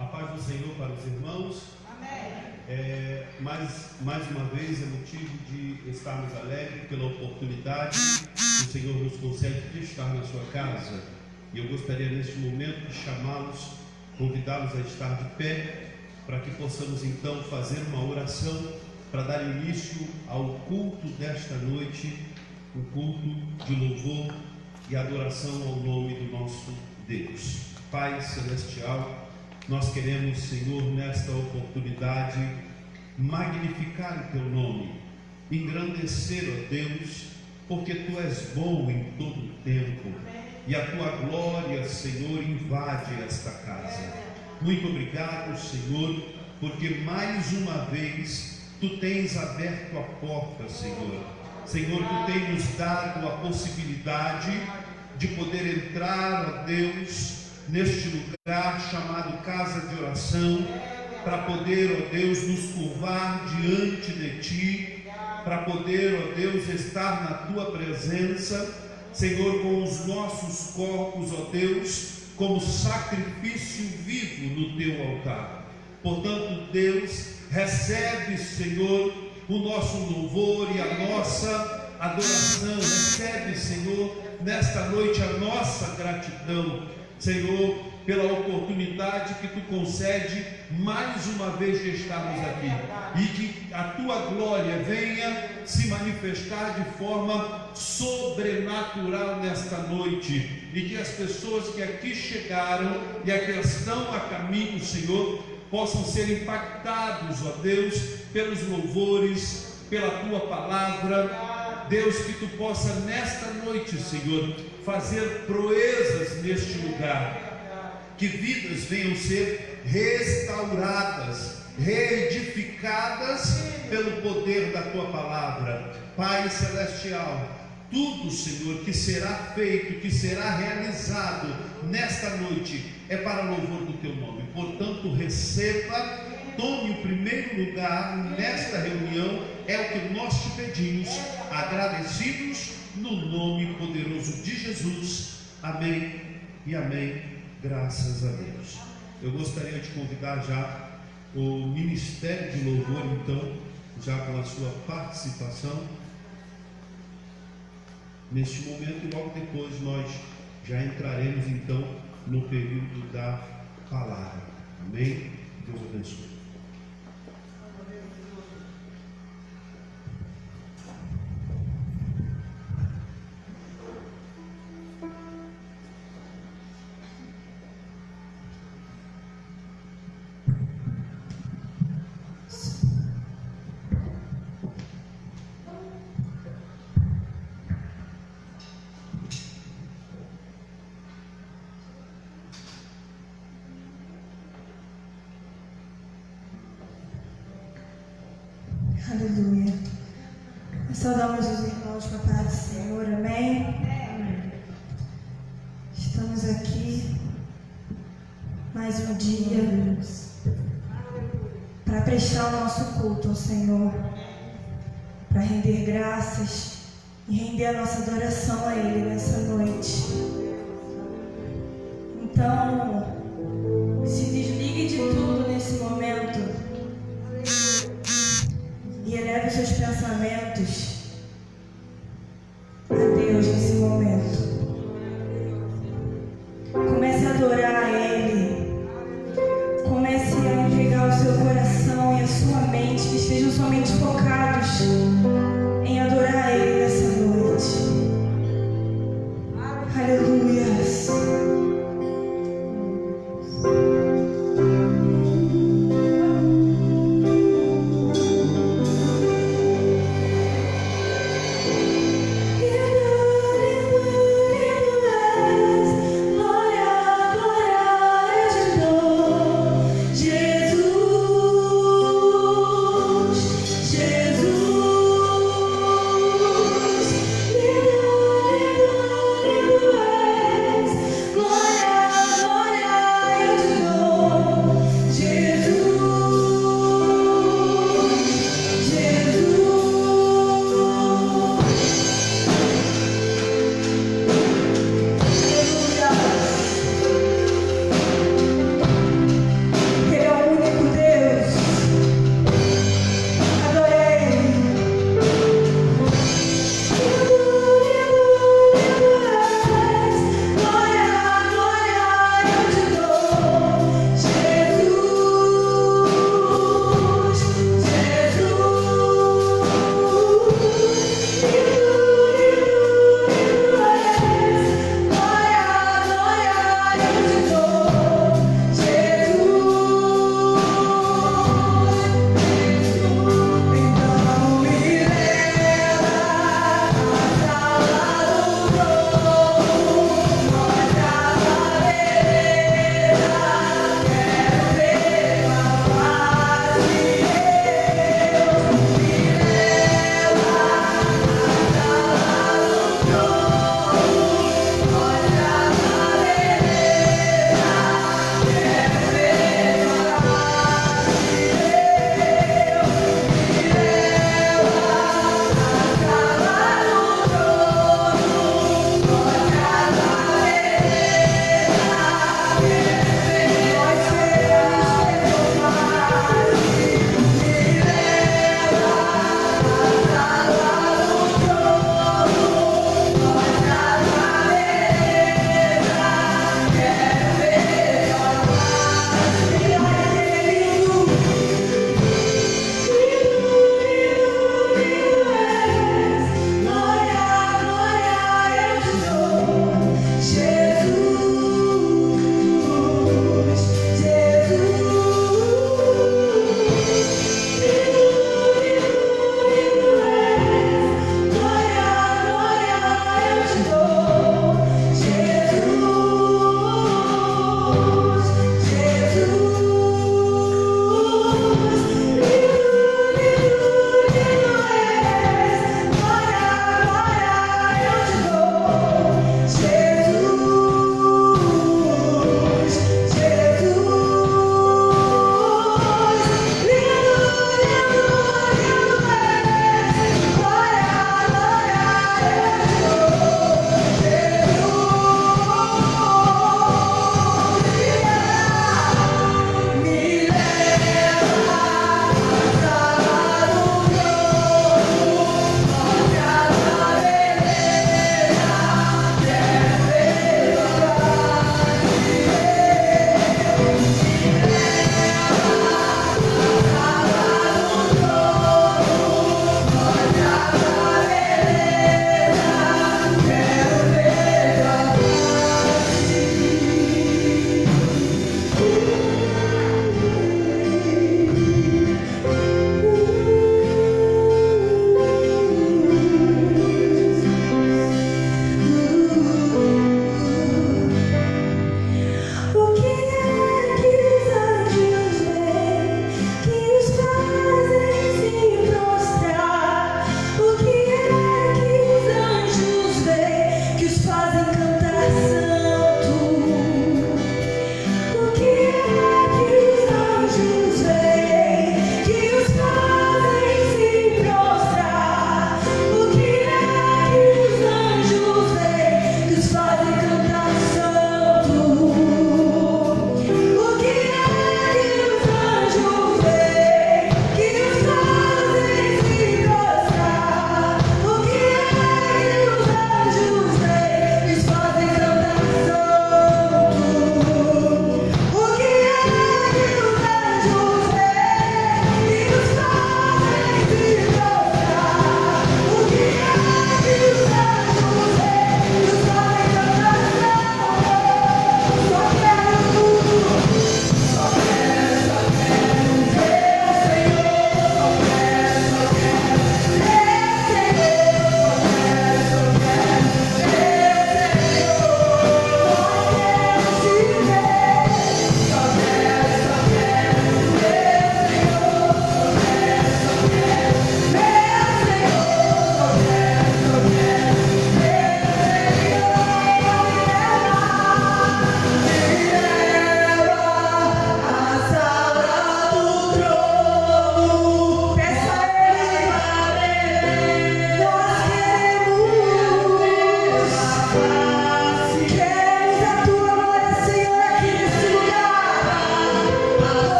A paz do Senhor para os irmãos. Amém. Mais uma vez é motivo de estarmos alegres pela oportunidade que o Senhor nos concede de estar na sua casa. E eu gostaria neste momento de chamá-los, convidá-los a estar de pé, para que possamos então fazer uma oração para dar início ao culto desta noite, um culto de louvor e adoração ao nome do nosso Deus. Pai Celestial, nós queremos, Senhor, nesta oportunidade, magnificar o Teu nome, engrandecer, ó Deus, porque Tu és bom em todo o tempo, e a Tua glória, Senhor, invade esta casa. Muito obrigado, Senhor, porque mais uma vez Tu tens aberto a porta, Senhor. Senhor, Tu tens nos dado a possibilidade de poder entrar, ó Deus, neste lugar chamado casa de oração, para poder, ó Deus, nos curvar diante de Ti, para poder, ó Deus, estar na Tua presença, Senhor, com os nossos corpos, ó Deus, como sacrifício vivo no Teu altar. Portanto, Deus, recebe, Senhor, o nosso louvor e a nossa adoração. Recebe, Senhor, nesta noite a nossa gratidão, Senhor, pela oportunidade que Tu concede mais uma vez de estarmos aqui, e que a Tua glória venha se manifestar de forma sobrenatural nesta noite, e que as pessoas que aqui chegaram e aqui estão a caminho, Senhor, possam ser impactados, ó Deus, pelos louvores, pela Tua palavra. Deus, que Tu possa nesta noite, Senhor, fazer proezas neste lugar, que vidas venham ser restauradas, reedificadas pelo poder da Tua palavra. Pai Celestial, tudo, Senhor, que será feito, que será realizado nesta noite, é para louvor do Teu nome. Portanto, receba, tome o primeiro lugar nesta reunião, é o que nós Te pedimos, agradecidos no nome poderoso de Jesus. Amém e amém, graças a Deus. Eu gostaria de convidar já o Ministério de Louvor, então, já com a sua participação neste momento, e logo depois nós já entraremos então no período da palavra. Amém? Deus abençoe. Aleluia. Nós saudamos os irmãos com a paz do Senhor, amém? Amém. Estamos aqui mais um dia para prestar o nosso culto ao Senhor, para render graças e render a nossa adoração a Ele nessa noite. Então, se desligue de tudo nesse momento e eleve os seus pensamentos a Deus nesse momento. Comece a adorar a Ele. Comece a entregar o seu coração e a sua mente, que estejam somente focados em adorar a Ele nessa noite. Aleluia. Jesus.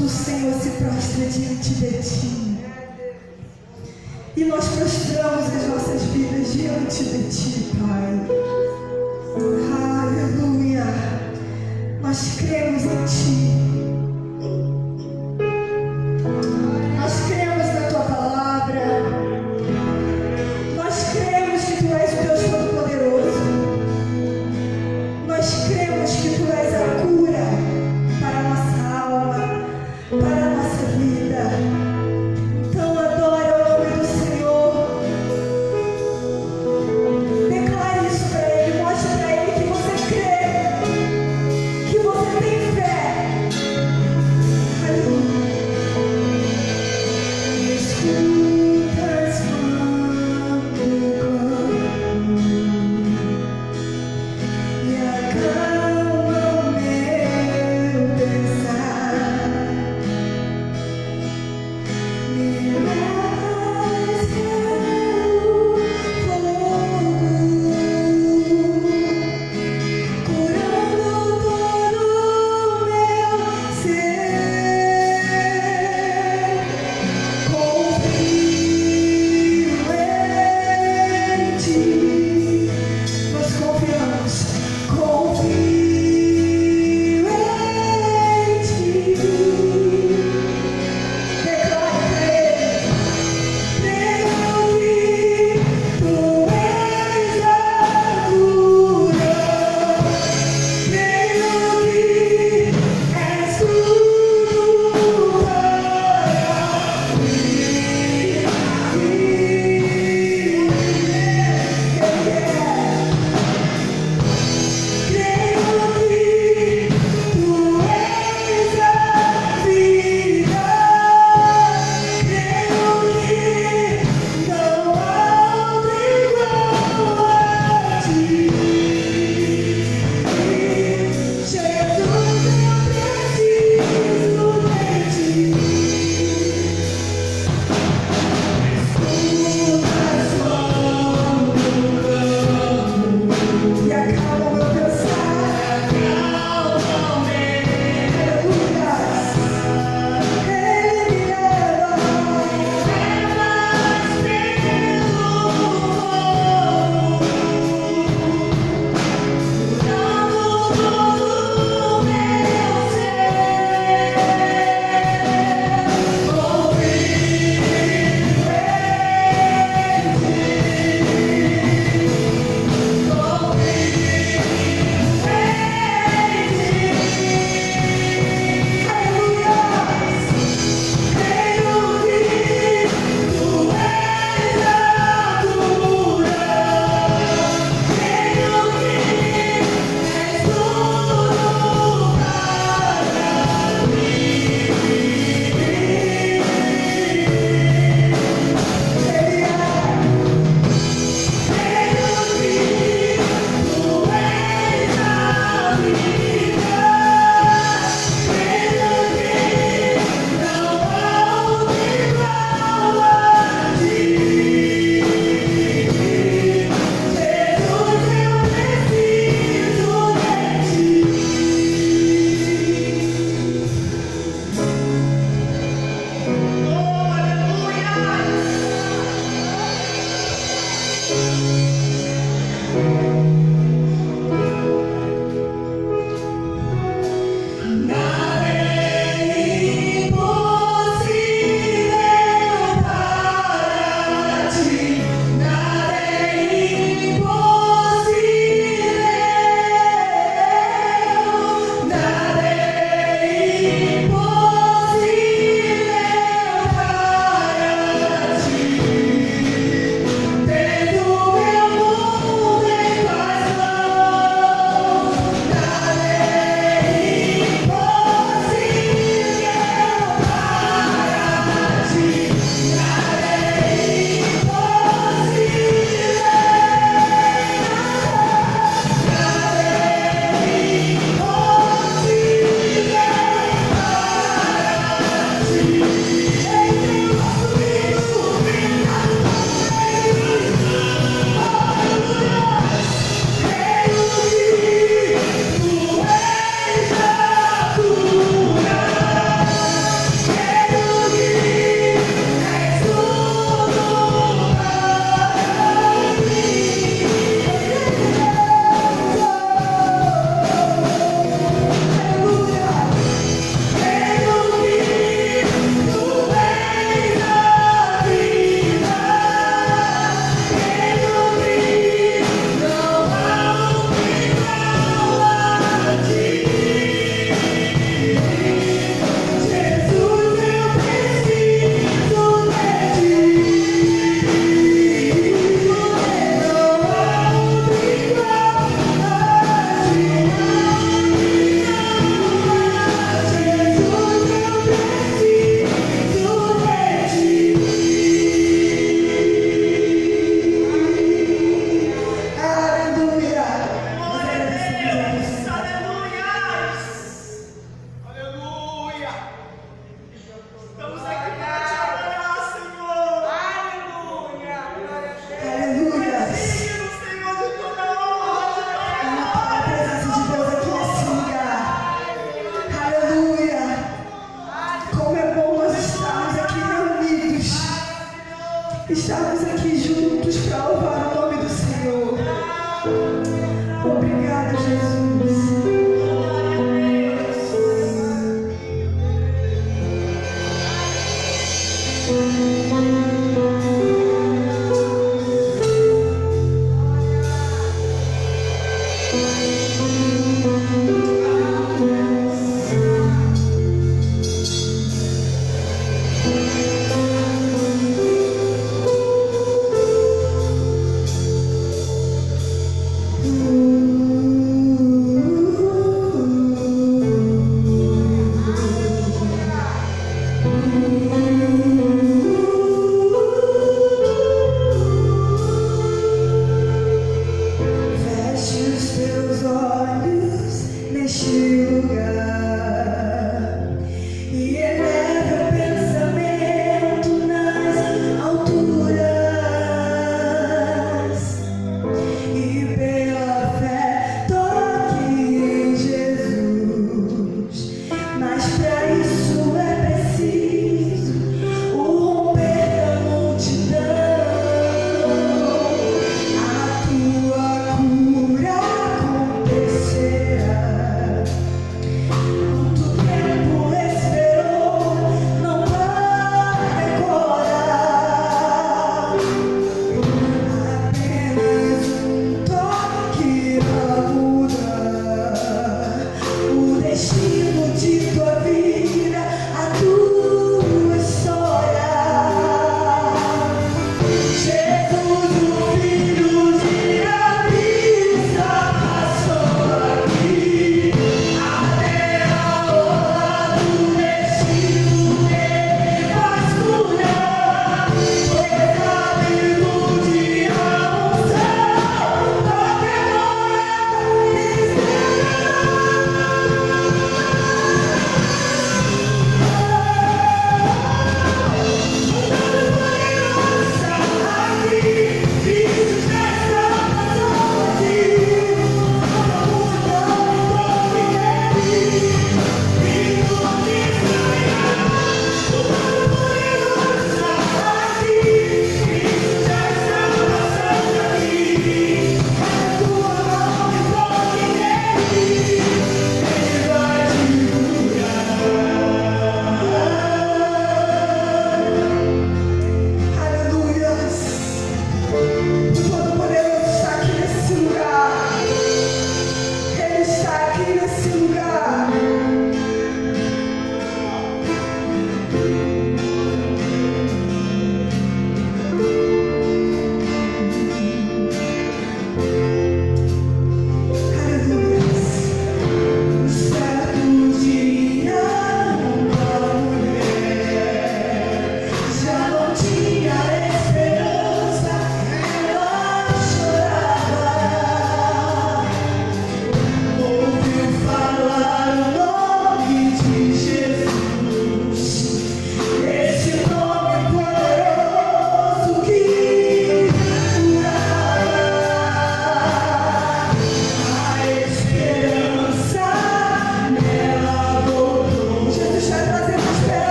do Senhor se prostra diante de ti. E nós prostramos as nossas vidas diante de ti, Pai. Aleluia. Nós cremos em ti. Nós cremos na tua palavra. Nós cremos que tu és o Deus Todo-Poderoso. Nós cremos que tu és a cura para a nossa alma, para a nossa vida. Então adore o nome do Senhor. Declare isso para Ele. Mostre para Ele que você crê, que você tem fé. Estamos aqui juntos para louvar o nome do Senhor. Obrigada, Jesus. Mas pra isso é preciso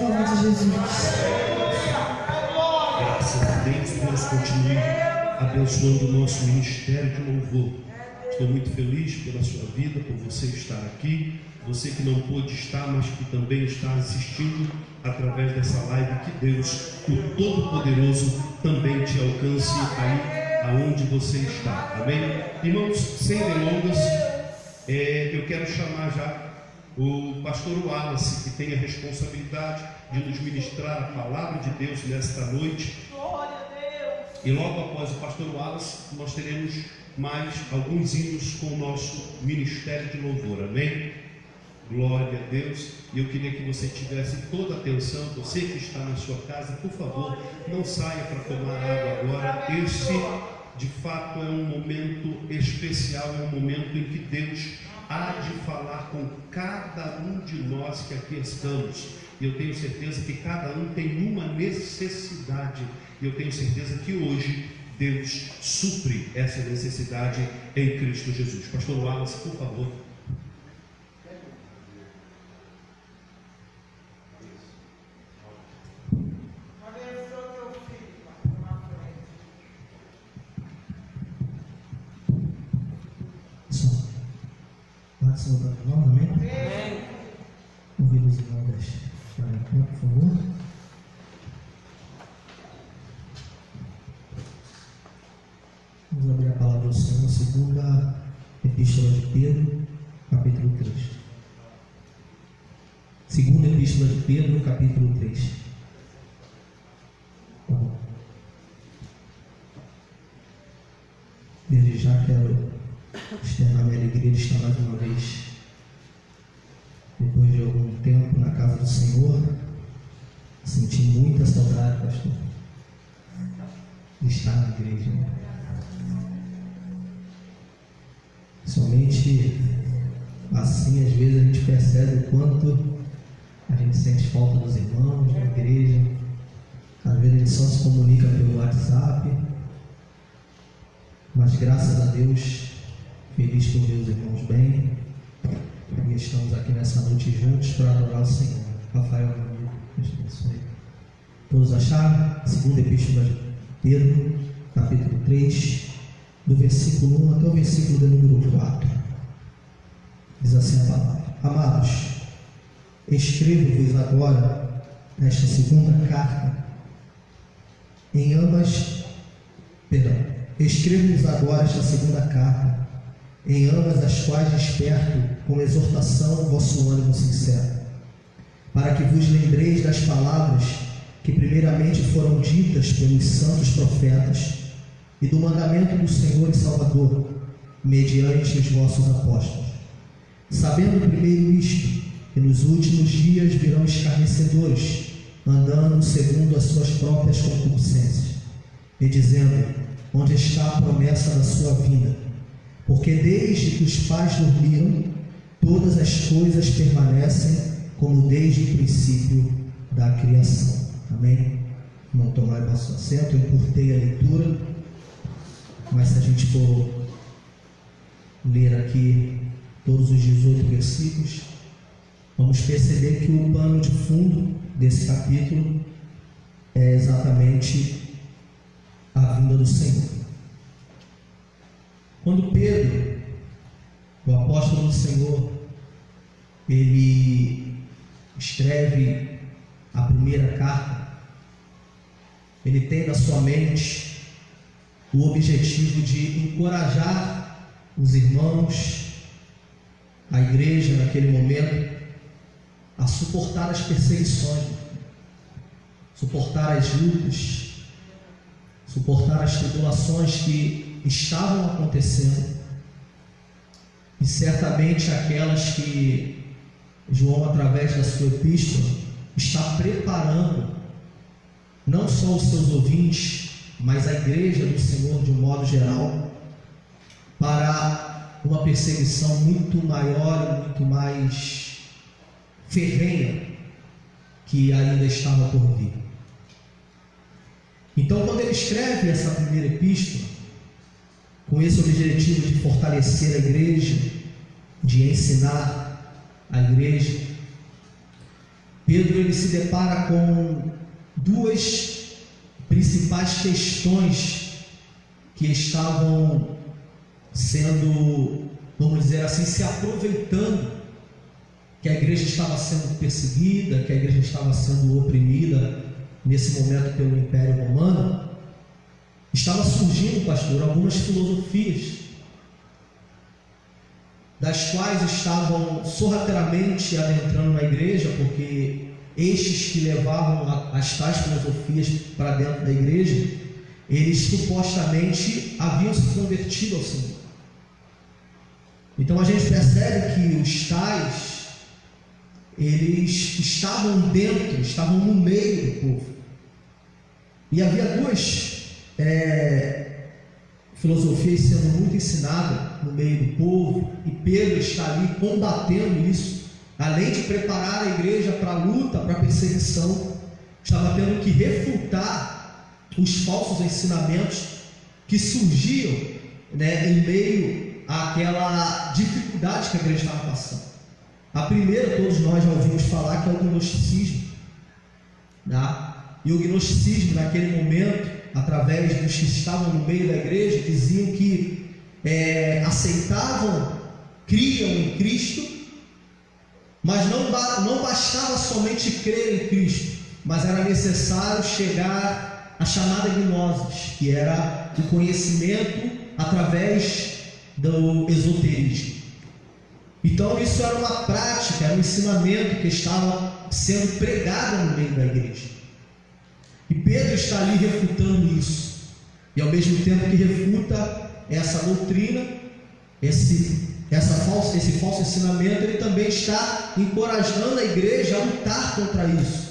nome de Jesus. Graças a Deus, Deus continue abençoando o nosso ministério de louvor. Estou muito feliz pela sua vida, por você estar aqui. Você que não pôde estar, mas que também está assistindo através dessa live. Que Deus, o Todo-Poderoso, também te alcance aí aonde você está. Amém? Irmãos, sem delongas, eu quero chamar já o pastor Wallace, que tem a responsabilidade de nos ministrar a palavra de Deus nesta noite. E logo após o pastor Wallace, nós teremos mais alguns hinos com o nosso ministério de louvor. Amém? Glória a Deus. E eu queria que você tivesse toda a atenção. Você que está na sua casa, por favor, não saia para tomar água agora. Esse, de fato, é um momento especial, é um momento em que Deus há de falar com cada um de nós que aqui estamos. E eu tenho certeza que cada um tem uma necessidade. E eu tenho certeza que hoje Deus supre essa necessidade em Cristo Jesus. Pastor Wallace, por favor. Pode saludar de novo, amém? Convido os irmãos para a por favor. Vamos abrir a palavra do Senhor, segunda Epístola de Pedro, capítulo 3. Segunda Epístola de Pedro, capítulo 3. Bom, desde já quero externar minha alegria de estar mais uma vez, depois de algum tempo na casa do Senhor. Senti muita saudade, pastor, de estar na igreja. Somente assim, às vezes, a gente percebe o quanto a gente sente falta dos irmãos, da igreja. Às vezes a gente só se comunica pelo WhatsApp, mas graças a Deus, feliz por ver os irmãos bem, e estamos aqui nessa noite juntos para adorar o Senhor. Rafael, meu amigo, Deus abençoe. Todos acharam? Segunda Epístola de Pedro, capítulo 3, do versículo 1 até o versículo de número 4. Diz assim a palavra: Amados, escrevo-vos agora nesta segunda carta, escrevo-vos agora esta segunda carta, em ambas as quais desperto com exortação o vosso ânimo sincero, para que vos lembreis das palavras que primeiramente foram ditas pelos santos profetas, e do mandamento do Senhor e Salvador, mediante os vossos apóstolos. Sabendo primeiro isto, que nos últimos dias virão escarnecedores, andando segundo as suas próprias concupiscências, e dizendo: onde está a promessa da sua vinda? Porque desde que os pais dormiram, todas as coisas permanecem como desde o princípio da criação. Amém? Não tomar vosso assento, eu encurtei a leitura, mas se a gente for ler aqui todos os 18 versículos, vamos perceber que o pano de fundo desse capítulo é exatamente a vinda do Senhor. Quando Pedro, o apóstolo do Senhor, ele escreve a primeira carta, ele tem na sua mente o objetivo de encorajar os irmãos, a igreja naquele momento, a suportar as perseguições, suportar as lutas, suportar as tribulações que estavam acontecendo, e certamente aquelas que João, através da sua epístola, está preparando não só os seus ouvintes, mas a igreja do Senhor de um modo geral, para uma perseguição muito maior e muito mais ferrenha que ainda estava por vir. Então, quando ele escreve essa primeira epístola, com esse objetivo de fortalecer a igreja, de ensinar a igreja, Pedro ele se depara com duas principais questões que estavam sendo, vamos dizer assim, se aproveitando que a igreja estava sendo perseguida, que a igreja estava sendo oprimida nesse momento pelo Império Romano. Estava surgindo, pastor, algumas filosofias, das quais estavam sorrateiramente adentrando na igreja, porque estes que levavam as tais filosofias para dentro da igreja, eles supostamente haviam se convertido ao Senhor. Então a gente percebe que os tais, eles estavam dentro, estavam no meio do povo. E havia duas filosofias sendo muito ensinadas no meio do povo, e Pedro está ali combatendo isso. Além de preparar a igreja para a luta, para a perseguição, estava tendo que refutar os falsos ensinamentos que surgiam, em meio àquela dificuldade que a igreja estava passando. A primeira, todos nós já ouvimos falar, que é o gnosticismo, E o gnosticismo, naquele momento, através dos que estavam no meio da igreja, diziam que aceitavam, criam em Cristo, mas não bastava somente crer em Cristo, mas era necessário chegar à chamada gnosis, que era o conhecimento através do esoterismo. Então isso era uma prática, era um ensinamento que estava sendo pregado no meio da igreja. E Pedro está ali refutando isso, e ao mesmo tempo que refuta essa doutrina, esse falso ensinamento, ele também está encorajando a igreja a lutar contra isso.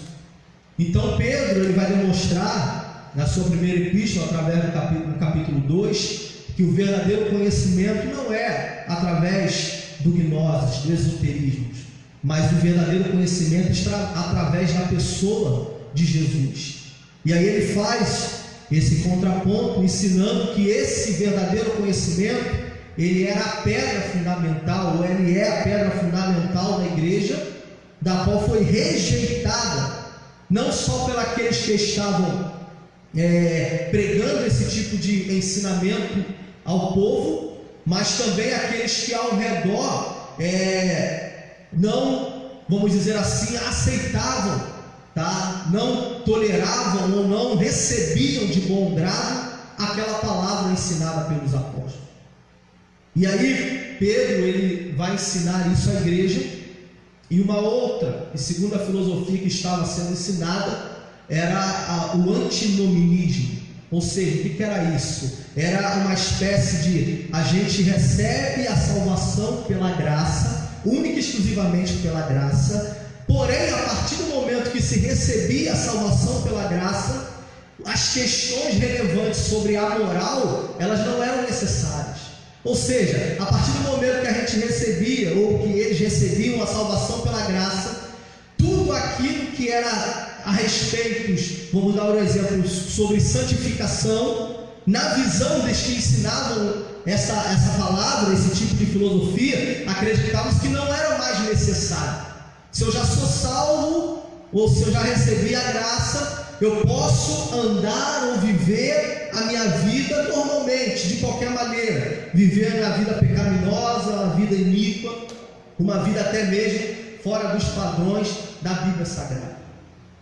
Então Pedro ele vai demonstrar na sua primeira epístola, através do capítulo 2, que o verdadeiro conhecimento não é através do gnoses, do esoterismo, mas o verdadeiro conhecimento está através da pessoa de Jesus. E aí ele faz esse contraponto, ensinando que esse verdadeiro conhecimento, ele era a pedra fundamental, ou ele é a pedra fundamental da igreja, da qual foi rejeitada, não só pelos aqueles que estavam pregando esse tipo de ensinamento ao povo, mas também aqueles que ao redor não, vamos dizer assim, aceitavam, não toleravam ou não recebiam de bom grado aquela palavra ensinada pelos apóstolos. E aí Pedro ele vai ensinar isso à igreja. E uma outra e segunda filosofia que estava sendo ensinada era o antinominismo. Ou seja, o que era isso? Era uma espécie de: a gente recebe a salvação pela graça, única e exclusivamente pela graça. Porém, a partir do momento que se recebia a salvação pela graça, as questões relevantes sobre a moral, elas não eram necessárias. Ou seja, a partir do momento que a gente recebia, ou que eles recebiam a salvação pela graça, tudo aquilo que era a respeito, vamos dar um exemplo, sobre santificação, na visão dos que ensinavam essa palavra, esse tipo de filosofia, acreditávamos que não era mais necessário. Se eu já sou salvo, ou se eu já recebi a graça, eu posso andar ou viver a minha vida normalmente, de qualquer maneira, viver a minha vida pecaminosa, uma vida iníqua, uma vida até mesmo fora dos padrões da Bíblia Sagrada.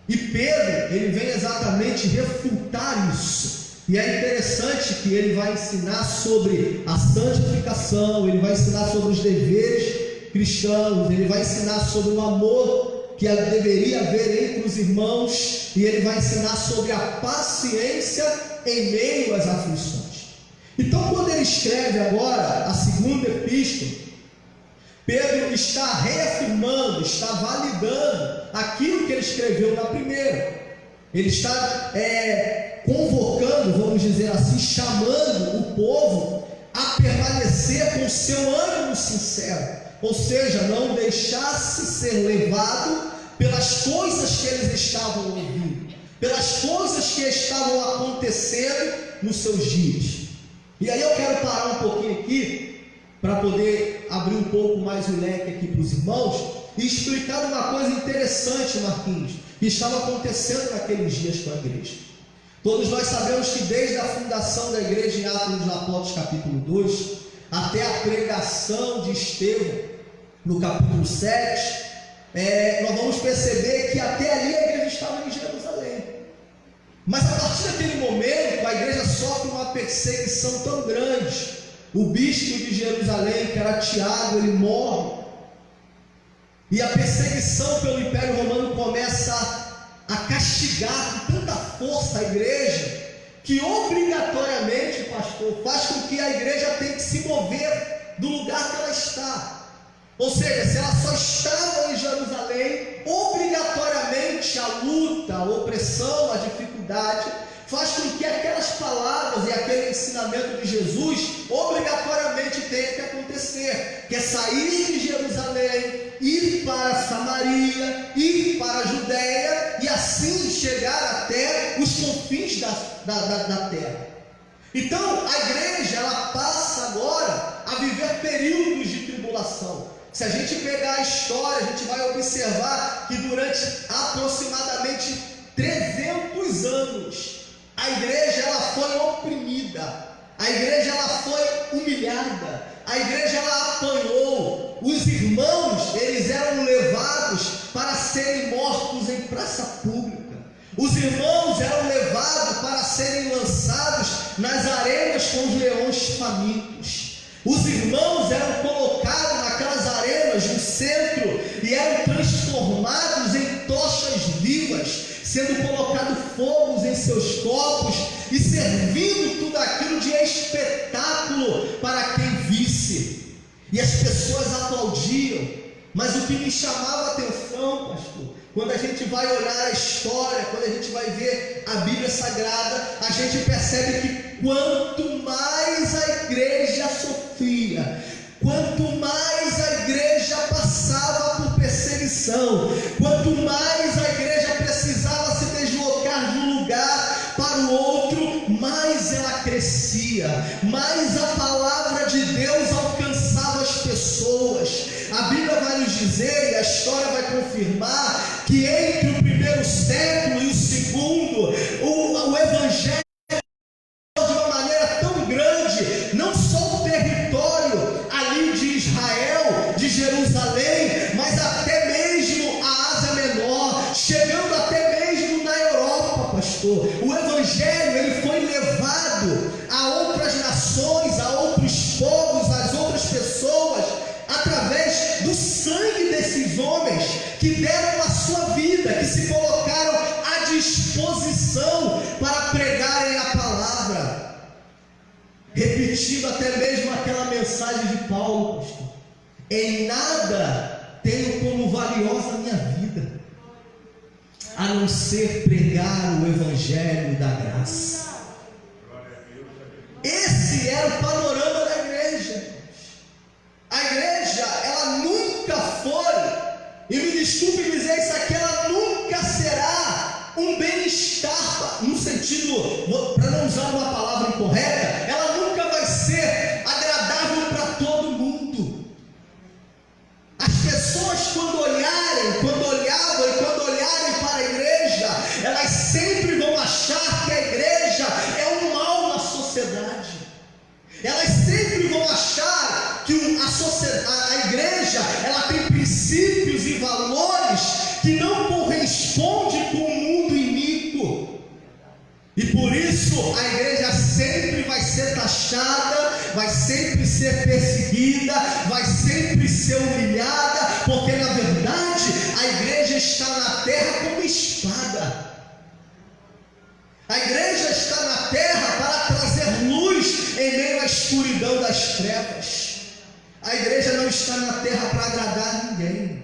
E Pedro, ele vem exatamente refutar isso. E é interessante que ele vai ensinar sobre a santificação, ele vai ensinar sobre os deveres cristãos, ele vai ensinar sobre o amor que deveria haver entre os irmãos, e ele vai ensinar sobre a paciência em meio às aflições. Então, quando ele escreve agora a segunda epístola, Pedro está reafirmando, está validando aquilo que ele escreveu na primeira. Ele está convocando, vamos dizer assim, chamando o povo a permanecer com seu ânimo sincero, ou seja, não deixar-se ser levado pelas coisas que eles estavam ouvindo, pelas coisas que estavam acontecendo nos seus dias. E aí eu quero parar um pouquinho aqui, para poder abrir um pouco mais o leque aqui para os irmãos, e explicado uma coisa interessante, Marquinhos, que estava acontecendo naqueles dias com a igreja. Todos nós sabemos que desde a fundação da igreja em Atos dos Apóstolos capítulo 2, até a pregação de Estevão, no capítulo 7, nós vamos perceber que até ali a igreja estava em Jerusalém. Mas a partir daquele momento, a igreja sofre uma perseguição tão grande. O bispo de Jerusalém, que era Tiago, ele morre. E a perseguição pelo Império Romano começa a castigar com tanta força a igreja, que obrigatoriamente, pastor, faz com que a igreja tenha que se mover do lugar que ela está. Ou seja, se ela só estava em Jerusalém, obrigatoriamente a luta, a opressão, a dificuldade faz com que aquelas palavras e aquele ensinamento de Jesus obrigatoriamente tenha que acontecer, que é sair de Jerusalém, ir para Samaria, ir para a Judéia e assim chegar até os confins da terra. Então a igreja, ela passa agora a viver períodos de tribulação. Se a gente pegar a história, a gente vai observar que durante aproximadamente 300 anos a igreja, ela foi oprimida, a igreja, ela foi humilhada, a igreja, ela apanhou. Os irmãos, eles eram levados para serem mortos em praça pública. Os irmãos eram levados para serem lançados nas arenas com os leões famintos. Os irmãos eram colocados naquelas arenas no centro e eram transformados em tochas vivas, sendo colocado fogos em seus corpos e servindo tudo aquilo de espetáculo para quem visse. E as pessoas aplaudiam. Mas o que me chamava a atenção, pastor, quando a gente vai olhar a história, quando a gente vai ver a Bíblia Sagrada, a gente percebe que quanto mais a igreja sofria, quanto mais a igreja passava por perseguição, quanto mais a igreja precisava se deslocar de um lugar para o outro, mais ela crescia, mais a palavra de Deus alcançava as pessoas. A Bíblia vai nos dizer, e a história vai confirmar, que entre o primeiro século e o segundo, o Evangelho de uma maneira tão grande, não só o território ali de Israel, de Jerusalém, mas até mesmo a Ásia Menor, chegando até mesmo na Europa, pastor. O Evangelho, ele foi levado a outras nações, a outros povos, às outras pessoas, através do sangue desses homens que deram a sua vida, que se colocaram à disposição para pregarem a palavra, repetindo até mesmo aquela mensagem de Paulo, pastor: em nada tenho como valiosa a minha vida, a não ser pregar o Evangelho da graça. Esse era o panorama da igreja. A igreja, ela nunca foi, e me desculpe dizer isso aqui, ela nunca será um bem-estar, no sentido, para não usar uma palavra incorreta, ela nunca vai ser agradável para todo mundo. As pessoas, quando olharem para a igreja, elas sempre vão achar que a igreja é um mal na sociedade. Elas sempre vão achar que a igreja, ela tem princípios e valores que não correspondem com o mundo iníquo. E por isso a igreja sempre vai ser taxada, vai sempre ser perseguida, vai sempre ser humilhada, porque na verdade a igreja está na terra como espada. A igreja está na terra para trazer luz em meio à escuridão das trevas. A igreja não está na terra para agradar ninguém.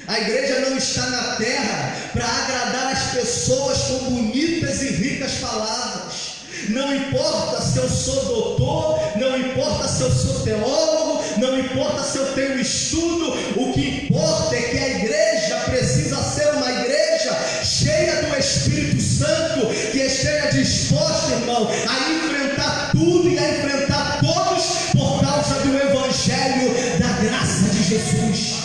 A igreja não está na terra para agradar as pessoas com bonitas e ricas palavras. Não importa se eu sou doutor, não importa se eu sou teólogo, não importa se eu tenho estudo, o que importa é que a igreja precisa ser uma igreja cheia do Espírito Santo, que esteja disposta, irmão, a enfrentar tudo e a enfrentar todos por causa do Evangelho da graça de Jesus.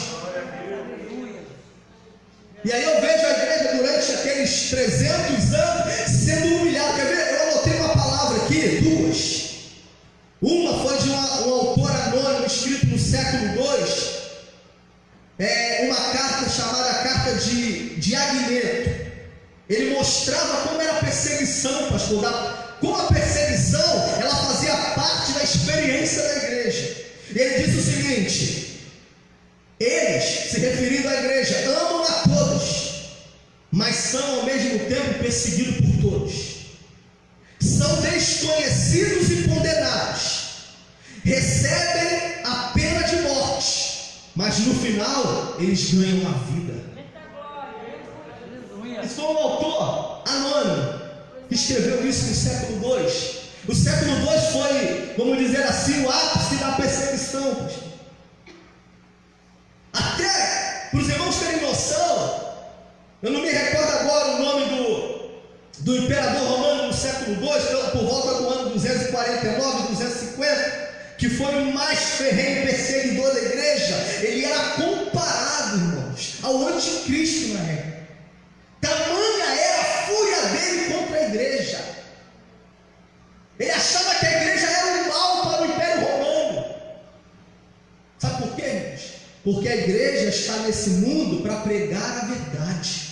mostrava como era a perseguição, pastor, como a perseguição, ela fazia parte da experiência da igreja. E ele disse o seguinte: eles, se referindo à igreja, amam a todos, mas são ao mesmo tempo perseguidos por todos. São desconhecidos e condenados, recebem a pena de morte, mas no final eles ganham a vida. Isso foi um autor anônimo que escreveu isso no século II. O século II foi, vamos dizer assim, o ápice da perseguição. Até, para os irmãos terem noção, eu não me recordo agora o nome do imperador romano no século II, por volta do ano 249, 250, que foi o mais ferrenho perseguidor da igreja. Ele era comparado, irmãos, ao anticristo na época. Tamanha era a fúria dele contra a igreja. Ele achava que a igreja era um mal para o Império Romano. Sabe por quê, irmãos? Porque a igreja está nesse mundo para pregar a verdade.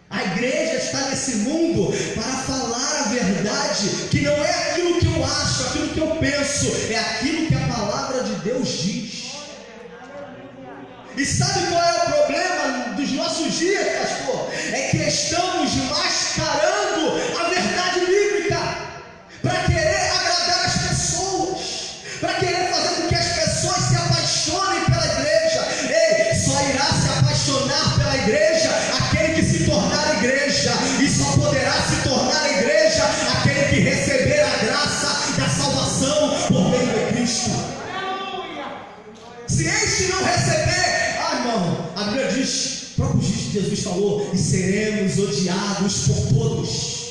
A igreja está nesse mundo para falar a verdade, que não é aquilo que eu acho, aquilo que eu penso, é aquilo que a palavra de Deus diz. E sabe qual é o problema dos nossos dias, pastor? É que estamos mascarando a verdade bíblica para querer agradar as pessoas, para querer fazer com que as pessoas se apaixonem pela igreja. Ei, só irá se apaixonar pela igreja aquele que se tornar igreja, e só poderá se tornar igreja aquele que receber a graça da salvação por meio de Cristo. Se este não receber, irmão, a Bíblia diz, o próprio Jesus falou, e seremos odiados por todos.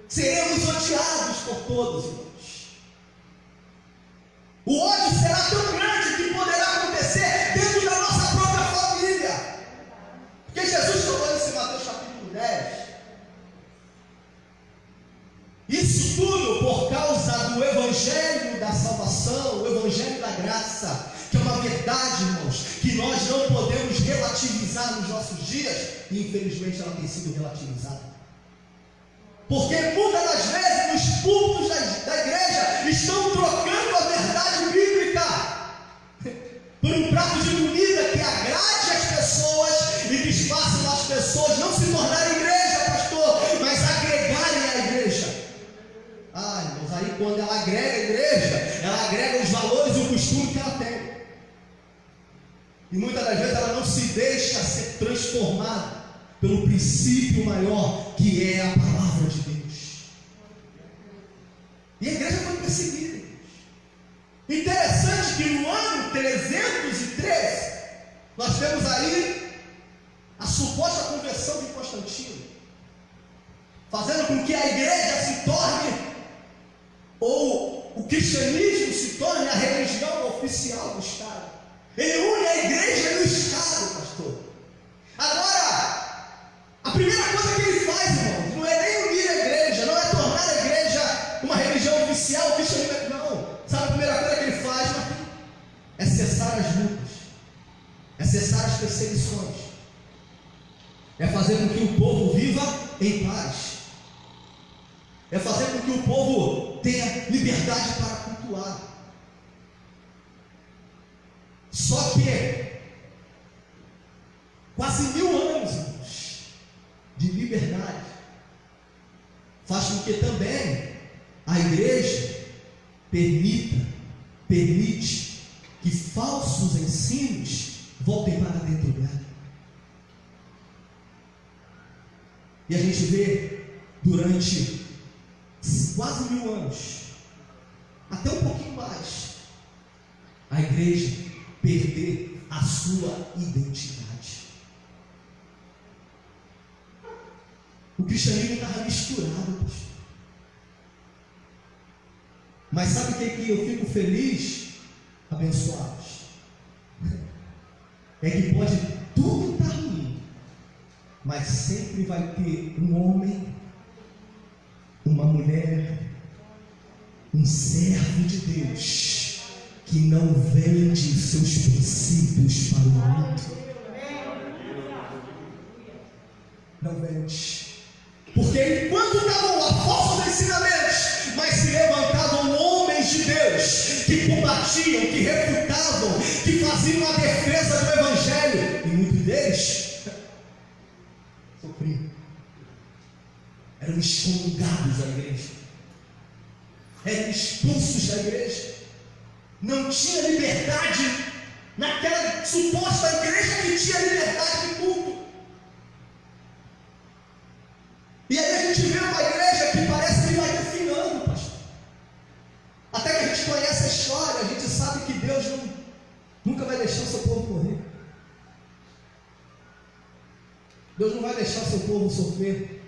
Seremos odiados por todos, irmãos. O ódio será tão grande que poderá acontecer dentro da nossa própria família. Porque Jesus falou isso em Mateus capítulo 10. Isso tudo por causa do Evangelho da salvação, o Evangelho da graça, que é uma verdade, irmãos, que nós não podemos relativizar nos nossos dias, e infelizmente ela tem sido relativizada. Porque muitas das vezes nos púlpitos da igreja estão trocando a verdade bíblica por um prato de comida que agrade as pessoas e que façam as pessoas não se tornarem igreja, pastor, mas agregarem a igreja. Irmãos, aí quando ela agrega a igreja, ela agrega os valores e o costume que ela tem. E muitas das vezes ela não se deixa ser transformada pelo princípio maior, que é a palavra de Deus. E a igreja foi perseguida. Interessante que no ano 313, nós temos aí a suposta conversão de Constantino, fazendo com que a igreja se torne, ou o cristianismo se torne a religião oficial do Estado. Ele une a igreja e o Estado, pastor. Agora, a primeira coisa que ele faz, irmão, não é nem unir a igreja, não é tornar a igreja uma religião oficial, o cristianismo, não. Sabe a primeira coisa que ele faz, Marquinhos? É cessar as lutas, é cessar as perseguições, é fazer com que o povo viva em paz, é fazer com que o povo tenha liberdade para cultuar. Só que quase 1000 anos, irmãos, de liberdade faz com que também a igreja permite que falsos ensinos voltem para dentro dela. E a gente vê durante quase 1000 anos, até um pouquinho mais, a igreja perder a sua identidade. O cristianismo estava misturado, pastor. Mas sabe o que eu fico feliz, abençoados? É que pode tudo estar ruim, mas sempre vai ter um homem, uma mulher, um servo de Deus, que não vende seus princípios para o mundo. não vem antes. Porque enquanto estavam lá falsos ensinamentos, mas se levantavam homens de Deus que combatiam, que refutavam, que faziam a defesa do Evangelho, e muitos deles sofriam, eram excomungados da igreja, eram expulsos da igreja, não tinha liberdade naquela suposta igreja que tinha liberdade de culto. E aí a gente vê uma igreja que parece que vai definhando, pastor. Até que a gente conhece a história, a gente sabe que Deus nunca vai deixar o seu povo morrer. Deus não vai deixar o seu povo sofrer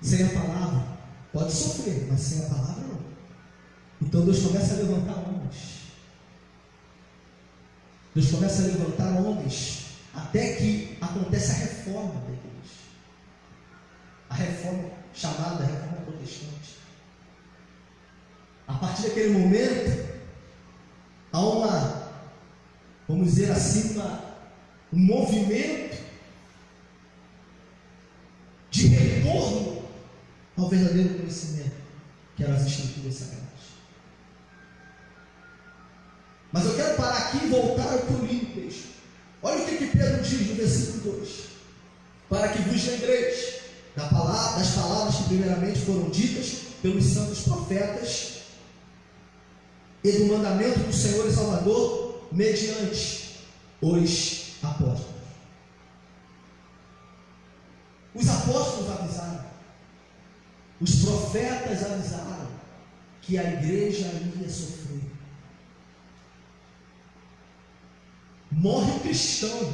sem a palavra. Pode sofrer, mas sem a palavra não. Então Deus começa a levantar homens. Deus começa a levantar homens até que acontece a reforma da igreja. A reforma chamada reforma protestante. A partir daquele momento, há vamos dizer assim, um movimento de retorno ao verdadeiro conhecimento, que eram as Escrituras Sagradas. Mas eu quero parar aqui e voltar ao que eu li no texto. Olha o que Pedro diz no versículo 2: para que vos lembreis das palavras que primeiramente foram ditas pelos santos profetas e do mandamento do Senhor e Salvador mediante os apóstolos. Os apóstolos avisaram, os profetas avisaram que a igreja ia sofrer. Morre um cristão,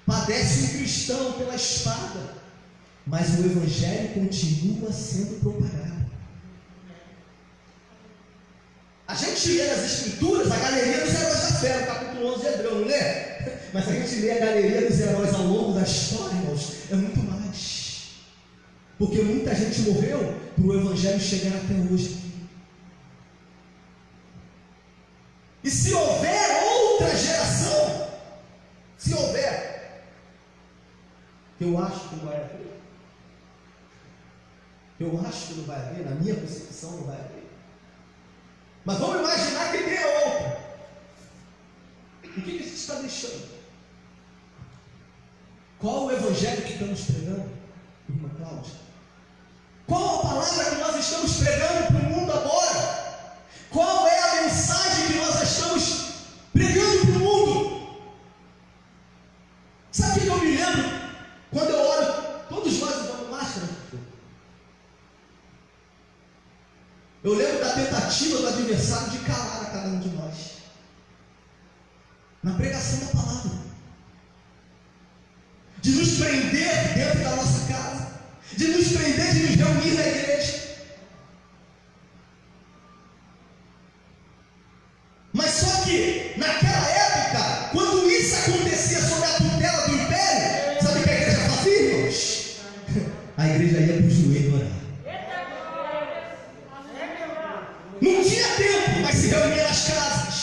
padece um cristão pela espada, mas o Evangelho continua sendo propagado. A gente lê nas Escrituras a galeria dos heróis da fé, no capítulo 11 de Hebreu, não lê? Mas a gente lê a galeria dos heróis ao longo da história, irmãos, é muito mais. Porque muita gente morreu para o Evangelho chegar até hoje. E se houver outra geração, se houver, eu acho que não vai haver. Eu acho que não vai haver, na minha concepção não vai haver. Mas vamos imaginar que tenha outra. O que a gente está deixando? Qual o evangelho que estamos pregando, irmã Cláudia? Qual a palavra que nós estamos pregando para o mundo agora? Qual é a mensagem que nós estamos pregando para o mundo? Sabe o que eu me lembro? Quando eu oro, todos nós usamos máscara. Eu lembro da tentativa do adversário de calar a cada um de nós, na pregação da palavra, de nos prender dentro da nossa casa, de nos prender, de nos reunir na igreja. Mas só que naquela época, quando isso acontecia sob a tutela do império, sabe o que a igreja fazia, irmãos? A igreja ia para o joelho orar. Não tinha tempo, mas se reunia nas casas.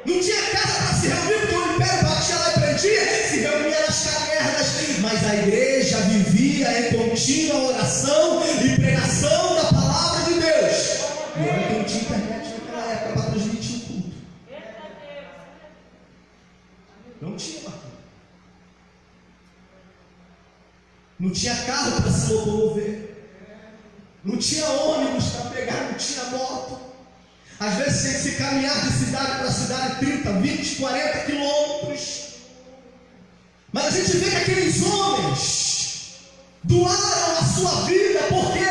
Não tinha casa para se reunir, porque o império batia lá e prendia, se reunia nas cavernas. Mas a igreja vivia em contínua oração e pregação da palavra de Deus. E olha que não tinha internet naquela época para transmitir o culto. Não tinha, Marquinhos. Não tinha carro para se locomover. Não tinha ônibus para pegar, não tinha moto. Às vezes tinha que se caminhar de cidade para cidade 30, 20, 40 quilômetros. Mas a gente vê que aqueles homens doaram a sua vida porque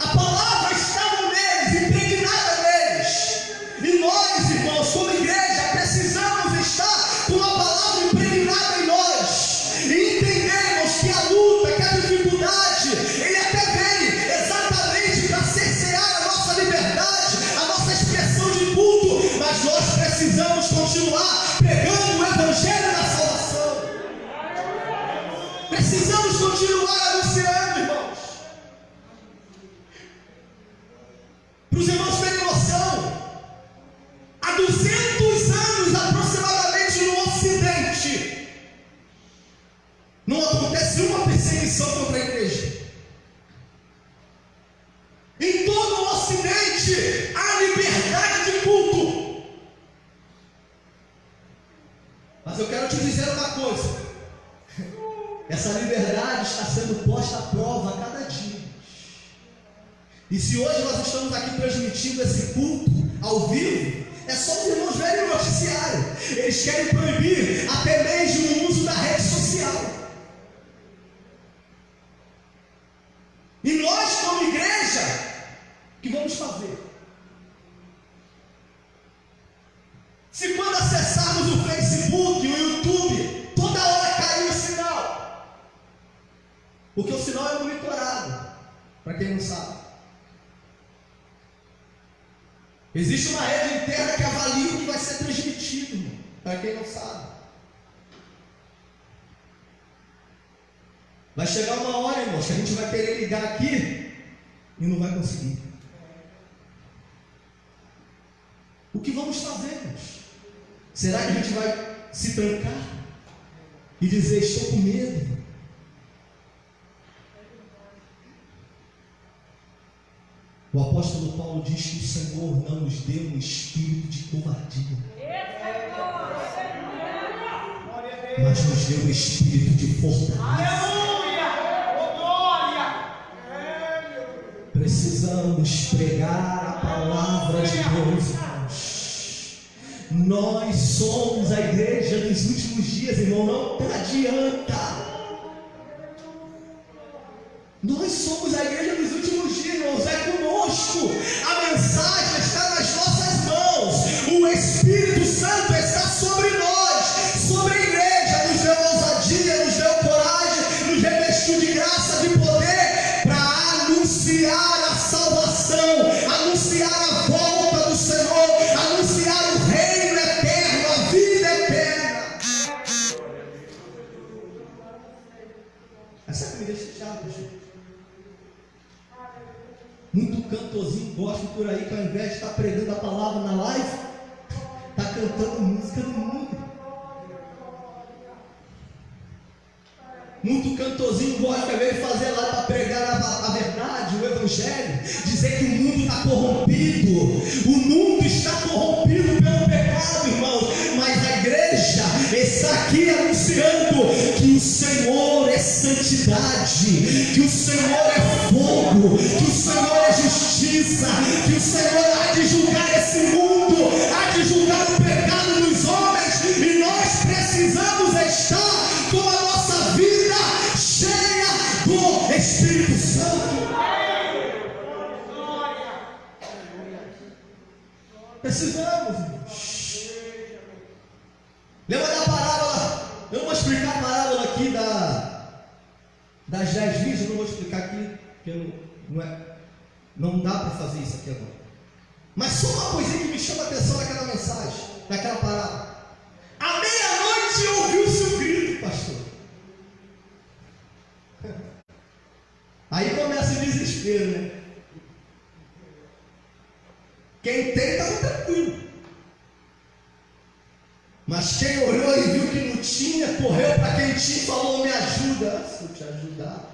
a palavra estava neles, impregnada neles. E nós, irmãos, como igreja, precisamos estar com a palavra impregnada em nós. E entendemos que a luta, que a dificuldade, ele até vem exatamente para cercear a nossa liberdade, a nossa expressão de culto, mas nós precisamos continuar pregando o evangelho da salvação. Precisamos continuar anunciando, irmãos. Mas eu quero te dizer uma coisa: essa liberdade está sendo posta à prova a cada dia. E se hoje nós estamos aqui transmitindo esse culto ao vivo, é só os irmãos verem o noticiário. Eles querem proibir até mesmo o uso da rede social. E nós, como igreja, o que vamos fazer? Se quando acessarmos o Facebook, o YouTube, toda hora cair o sinal, porque o sinal é monitorado, para quem não sabe. Existe uma rede interna que avalia o que vai ser transmitido, para quem não sabe. Vai chegar uma hora, irmãos, que a gente vai querer ligar aqui e não vai conseguir. O que vamos fazer, irmãos? Será que a gente vai se trancar e dizer: estou com medo? O apóstolo Paulo diz que o Senhor não nos deu um espírito de covardia, mas nos deu um espírito de fortaleza. Precisamos pregar a palavra de Deus, irmãos. Nós somos a igreja dos últimos dias, irmão. Não adianta. Nós somos a igreja dos últimos dias, irmãos. É conosco. A mensagem está nas nossas mãos. O Espírito Santo está sobre nós, sobre a igreja. Nos deu ousadia, nos deu coragem, nos revestiu de graça, de poder, para anunciar a salvação, anunciar a volta do Senhor, anunciar o reino eterno, a vida eterna. Essa comida é chateada, gente. Muito cantorzinho gospel por aí, que ao invés de estar pregando a palavra na live, está cantando música do mundo. Muito cantorzinho gospel veio fazer lá para pregar a verdade, o evangelho, dizer que o mundo está corrompido. O mundo está corrompido pelo pecado, irmãos. Mas a igreja está aqui anunciando que o Senhor é santidade, que o Senhor é fogo, que o Senhor é justiça, que o Senhor há de julgar esse mundo, há de julgar o pecado dos homens, e nós precisamos estar com a nossa vida cheia do Espírito Santo. Precisamos, irmãos. Lembra da parábola? Eu vou explicar a parábola aqui das 10 virgens. Eu não vou explicar aqui, porque não dá para fazer isso aqui agora. Mas só uma coisinha que me chama a atenção naquela mensagem, naquela parábola. À meia-noite ouviu-se um grito, pastor. Aí começa o desespero, né? Quem tem estava tranquilo. Mas quem olhou e viu que não tinha, correu para quem tinha e falou: me ajuda. Se eu te ajudar.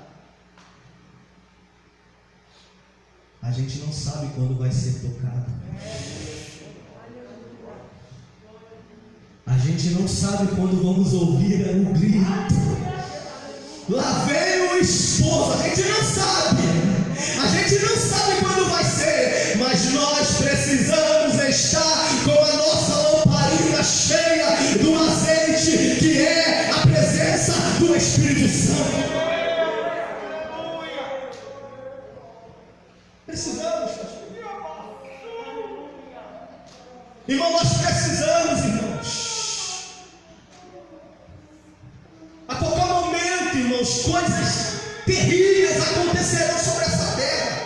A gente não sabe quando vai ser tocado. A gente não sabe quando vamos ouvir o grito. Lá vem o esposo. A gente não sabe. A gente não sabe quando vai ser. Mas nós precisamos estar com a nossa lamparina cheia do azeite, que é a presença do Espírito Santo. Precisamos, pastor. Irmão, nós precisamos, irmãos. A qualquer momento, irmãos, coisas terríveis acontecerão sobre essa terra.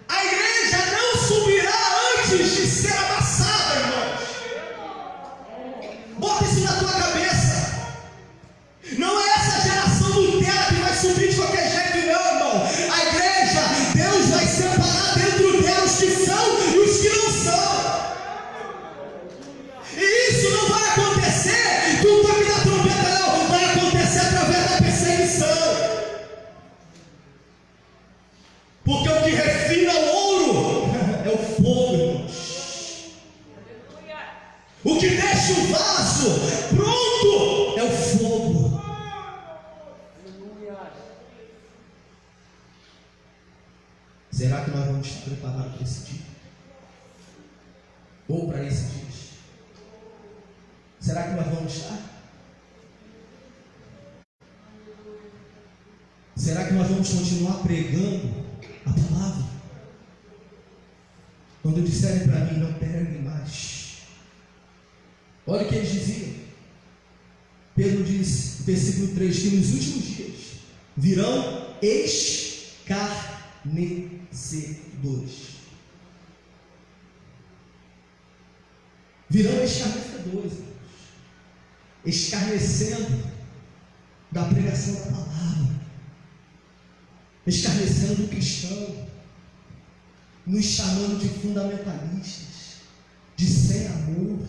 A igreja não subirá antes de ser amassada, irmãos. Bota isso na tua cabeça. Não é essa geração Nutella que vai subir de qualquer jeito, não, irmão. A igreja, Deus vai separar dentro dela os que são e os que não são. E isso não vai acontecer com o toque da trombeta, não. Vai acontecer O que deixa o vaso pronto é o fogo. Será que nós vamos estar preparados para esse dia? Ou para esses dias? Será que nós vamos estar? Será que nós vamos continuar pregando a palavra? Quando disserem para mim, não peguem mais. Olha o que eles diziam. Pedro diz, versículo 3, que nos últimos dias virão escarnecedores. Virão escarnecedores, escarnecendo da pregação da palavra, escarnecendo do cristão, nos chamando de fundamentalistas, de sem amor,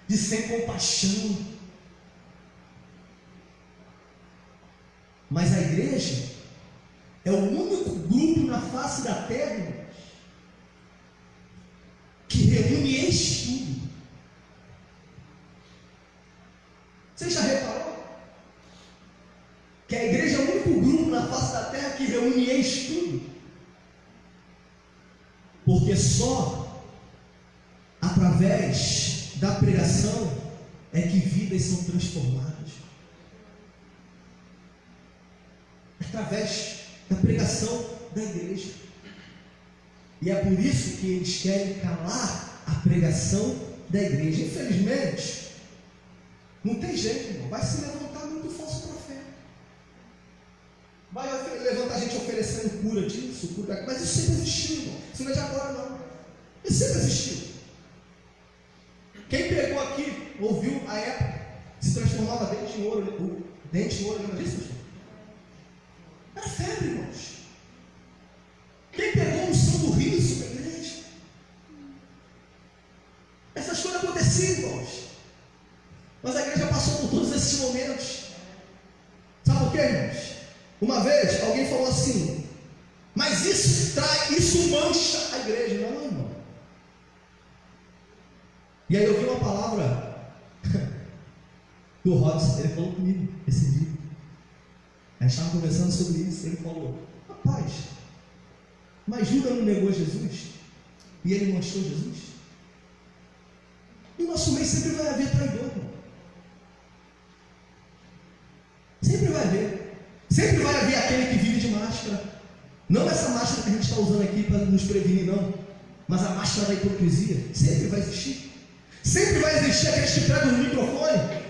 de sem compaixão. Mas a igreja é o único grupo na face da terra, irmãos, que reúne estudo. Você já reparou? Que a igreja é o único grupo na face da terra que reúne estudo. Porque só através da pregação é que vidas são transformadas. Através da pregação da igreja. E é por isso que eles querem calar a pregação da igreja. Infelizmente, não tem jeito, irmão. Vai se levantar muito falso profeta. Vai levantar gente oferecendo cura disso, cura daquilo. Mas isso sempre existiu, irmão. Isso não é de agora, não. Isso sempre existiu. Quem pregou aqui, ouviu a época, se transformava dente em ouro. O dente em ouro, lembra disso, pastor? Era febre, irmãos. Quem pegou um som do riso da igreja? Essas coisas aconteciam, irmãos. Mas a igreja passou por todos esses momentos. Sabe por quê, irmãos? Uma vez alguém falou assim: mas isso mancha a igreja. Não, irmão. E aí eu vi uma palavra do Robson, ele falou comigo esse dia. A gente estava conversando sobre isso. Ele falou: rapaz, mas Judas não negou Jesus? E ele manchou Jesus? No nosso meio sempre vai haver traidor, irmão. Sempre vai haver. Sempre vai haver aquele que vive de máscara. Não essa máscara que a gente está usando aqui para nos prevenir, não. Mas a máscara da hipocrisia sempre vai existir. Sempre vai existir aqueles que pegam no microfone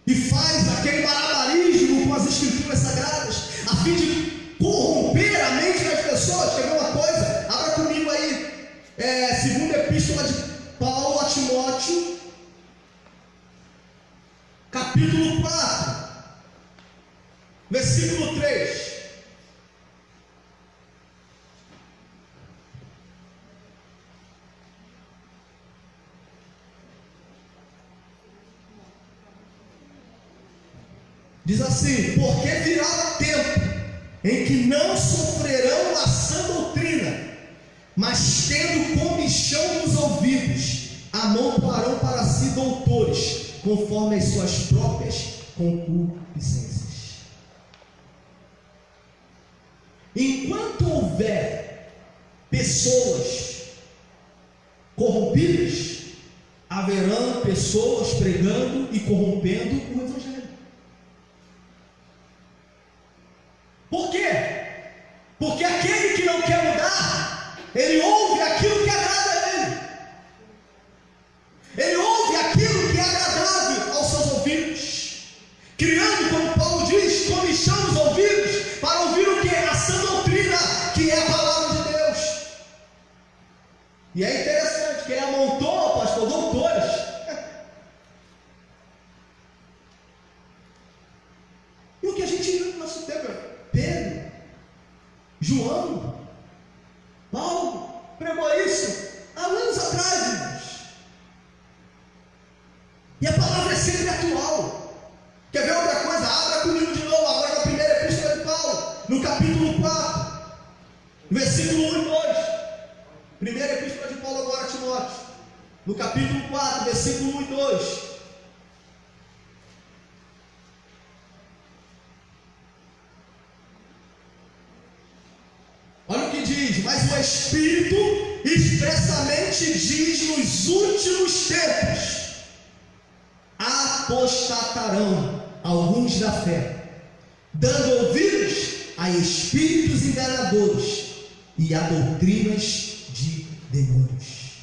e faz aquele malabarismo com as escrituras sagradas, a fim de corromper a mente das pessoas. Quer ver uma coisa? Abra comigo aí, segunda epístola de Paulo a Timóteo, capítulo 4, versículo 3. Diz assim: porque virá tempo em que não sofrerão a sã doutrina, mas tendo comichão nos ouvidos, amontoarão para si doutores, conforme as suas próprias concupiscências. Enquanto houver pessoas corrompidas, haverão pessoas pregando e corrompendo o evangelho. Por quê? Porque aquele que não quer mudar, ele ouve aquilo que agrada a ele. Ele ouve aquilo que é agradável aos seus ouvidos, criando, como Paulo diz, comichão nos ouvidos, para ouvir o que? A sã doutrina, que é a palavra de Deus. E é interessante que ele amontou, pastor, doutores. E o que a gente viu no nosso tempo? Pedro, João, Paulo pregou isso há anos atrás, irmãos. E a palavra é sempre atual. Quer ver outra coisa? Abra comigo de novo agora na primeira epístola de Paulo, no capítulo 4, versículo 1 e 2. Primeira epístola de Paulo agora a Timóteo. no capítulo 4, versículo 1 e 2. Olha o que diz: mas o Espírito expressamente diz: nos últimos tempos apostatarão alguns da fé, dando ouvidos a espíritos enganadores e a doutrinas de demônios.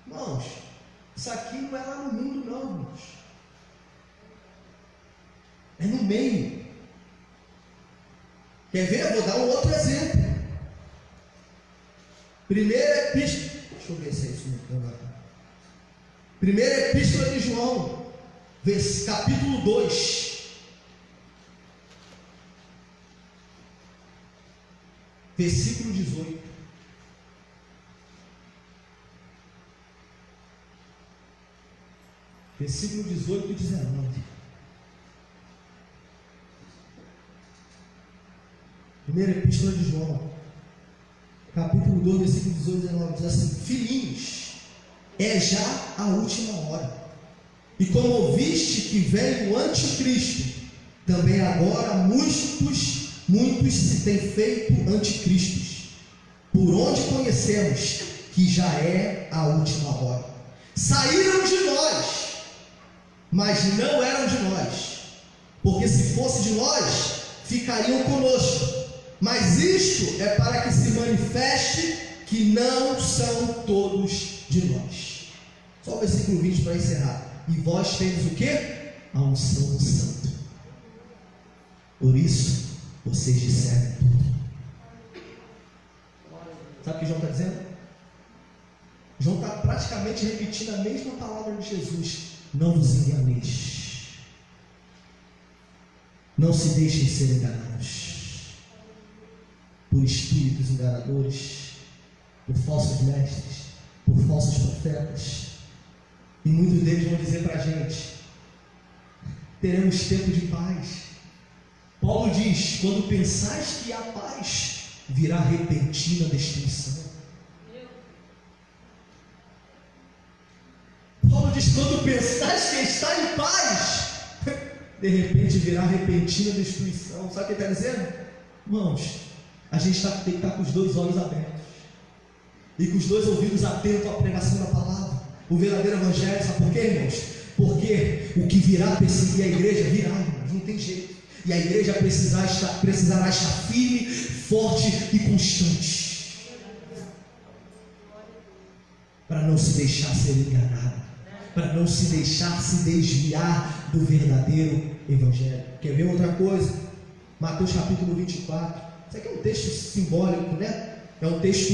Irmãos, isso aqui não é lá no mundo não, irmãos. É no meio. Quer ver? Eu vou dar um outro exemplo. Primeira epístola. Deixa eu ver se é isso mesmo. Primeira epístola de João, capítulo 2. Versículo 18. Versículo 18 e 19. Primeira epístola de João, capítulo 2, versículo 18 e 19, diz assim: filhinhos, é já a última hora. E como ouviste que vem o anticristo, também agora muitos se têm feito anticristos, por onde conhecemos que já é a última hora. Saíram de nós, mas não eram de nós, porque se fosse de nós, ficariam conosco. Mas isto é para que se manifeste que não são todos de nós. Só o versículo 20 para encerrar. E vós tendes o quê? A unção do Santo. Por isso, vocês discernem tudo. Sabe o que João está dizendo? João está praticamente repetindo a mesma palavra de Jesus. Não vos enganeis. Não se deixem ser enganados por espíritos enganadores, por falsos mestres, por falsos profetas. E muitos deles vão dizer para a gente: teremos tempo de paz. Paulo diz: quando pensais que há paz, virá repentina destruição. Paulo diz: quando pensais que está em paz, de repente virá repentina destruição. Sabe o que ele está dizendo? Irmãos, a gente tem que estar com os dois olhos abertos e com os dois ouvidos atentos à pregação da palavra, o verdadeiro evangelho. Sabe por quê, irmãos? Porque o que virá perseguir a igreja, virá, irmãos, não tem jeito. E a igreja precisará estar firme, forte e constante, para não se deixar ser enganada, para não se deixar se desviar do verdadeiro evangelho. Quer ver outra coisa? Mateus capítulo 24. Isso aqui é um texto simbólico, né? É um texto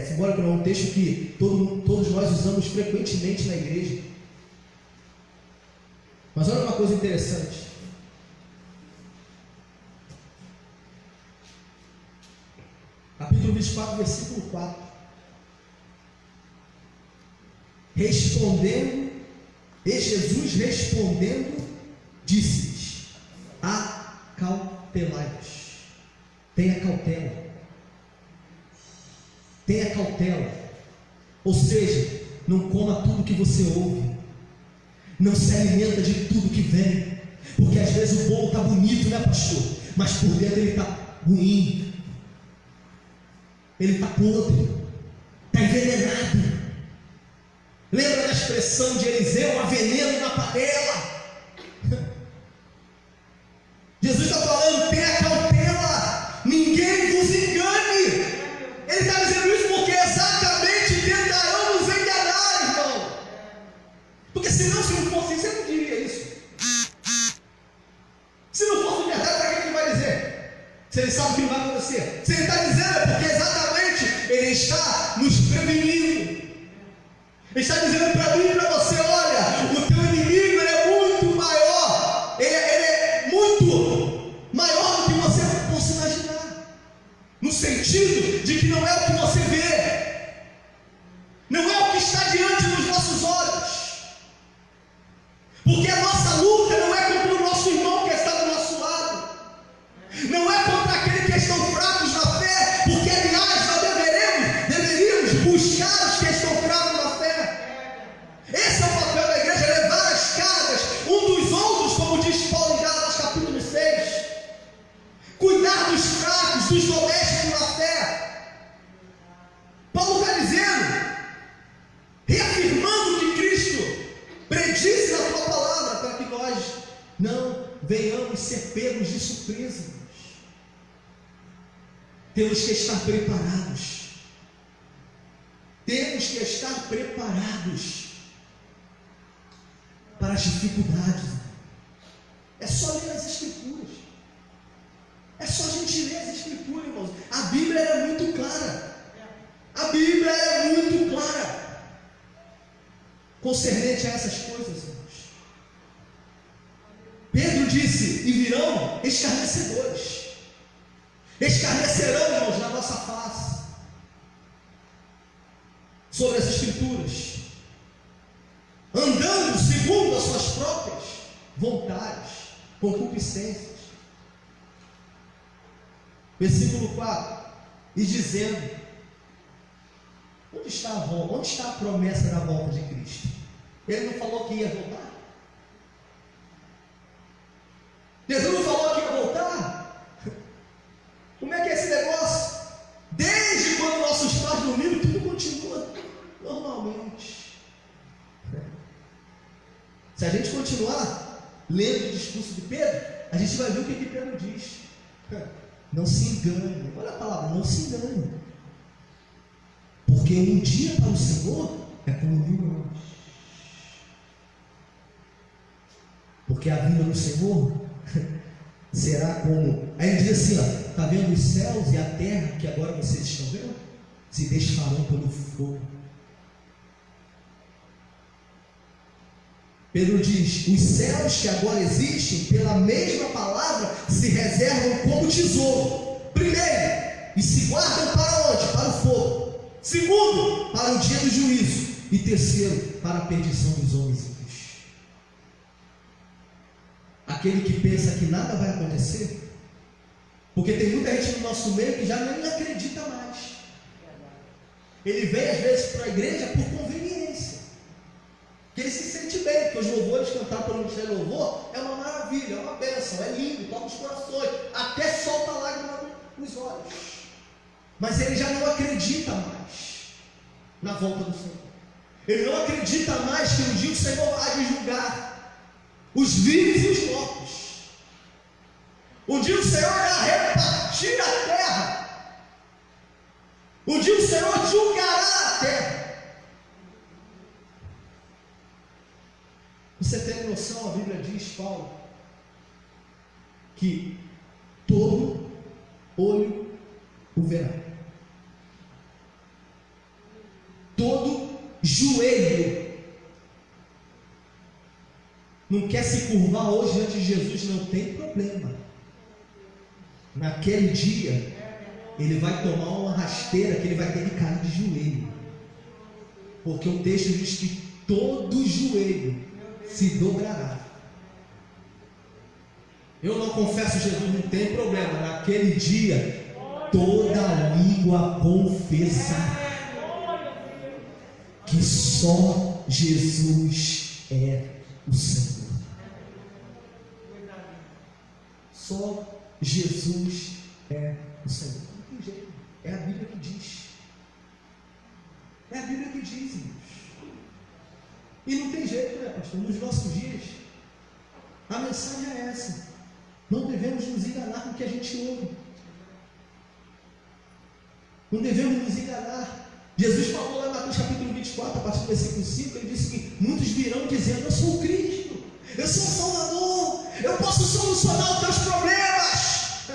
simbólico, não é um texto que todos nós usamos frequentemente na igreja. Mas olha uma coisa interessante. Capítulo 24, versículo 4. Jesus respondendo, disse-lhes: acautelai-vos. Tenha cautela. Tenha cautela. Ou seja, não coma tudo que você ouve. Não se alimenta de tudo que vem. Porque às vezes o bolo está bonito, né, pastor? Mas por dentro ele está ruim. Ele está podre. Está envenenado. Lembra da expressão de Eliseu: há veneno na panela? Jesus está falando: tenha cautela, ninguém vos engane. Ele está dizendo isso porque exatamente tentarão nos enganar, irmão. Porque senão, se não fosse isso, ele não diria isso. Se não fosse verdade, para que ele vai dizer? Se ele sabe o que vai acontecer. Se ele está dizendo, é porque exatamente ele está nos prevenindo. Ele está dizendo para mim e para você: olha, o teu inimigo ele é muito maior. Ele é muito maior do que você possa imaginar. No sentido de que não é o que você vê, não é o que está diante dos nossos olhos. Porque a nossa luta não é contra o nosso irmão que está do nosso lado, não é contra aqueles que estão fracos na fé, porque aliás nós deveremos venhamos ser pegos de surpresa. Temos que estar preparados. Temos que estar preparados para as dificuldades. É só ler as Escrituras. É só a gente ler as Escrituras, irmãos. A Bíblia é muito clara. A Bíblia é muito clara concernente a essas coisas, irmãos. Pedro disse: e virão escarnecedores. Escarnecerão, irmãos, na nossa face sobre as Escrituras, andando segundo as suas próprias vontades, concupiscências. Versículo 4: e dizendo: onde está a promessa da volta de Cristo? Ele não falou que ia voltar? Jesus não falou que ia voltar? Como é que é esse negócio? Desde quando nossos pais dormiram, tudo continua normalmente. Se a gente continuar lendo o discurso de Pedro, a gente vai ver o que Pedro diz. Não se engane. Olha a palavra, não se engane. Porque um dia para o Senhor é como 1000 anos. Porque a vida no Senhor será como... Aí ele diz assim, ó, está vendo os céus e a terra que agora vocês estão vendo? Se desfarão pelo fogo. Pedro diz: os céus que agora existem, pela mesma palavra, se reservam como tesouro. Primeiro, e se guardam para onde? Para o fogo. Segundo, para o dia do juízo. E terceiro, para a perdição dos homens ímpios. Aquele que pensa que nada vai acontecer, porque tem muita gente no nosso meio que já nem acredita mais. Ele vem às vezes para a igreja por conveniência, que ele se sente bem, porque os louvores cantados pelo Ministério do Louvor é uma maravilha, é uma bênção, é lindo, toca os corações, até solta lágrimas nos olhos. Mas ele já não acredita mais na volta do Senhor. Ele não acredita mais que um dia o Senhor vai julgar os vivos e os mortos. Um dia o Senhor vai repartir a terra. Um dia o Senhor julgará a terra. Você tem noção? A Bíblia diz, Paulo, que todo olho o verá. Todo joelho não quer se curvar hoje diante de Jesus, não tem problema. Naquele dia, ele vai tomar uma rasteira que ele vai ter que cair de joelho. Porque o texto diz que todo joelho se dobrará. Eu não confesso Jesus, não tem problema. Naquele dia, toda língua confessará que só Jesus é o Senhor. Só Jesus é o Senhor. Não tem jeito. É a Bíblia que diz. É a Bíblia que diz, irmãos. E não tem jeito, né, pastor? Nos nossos dias, a mensagem é essa. Não devemos nos enganar com o que a gente ouve. Não devemos nos enganar. Jesus falou lá em Mateus capítulo 24, a partir do versículo 5, ele disse que muitos virão dizendo: eu sou o Cristo, eu sou o Salvador, eu posso solucionar os teus problemas.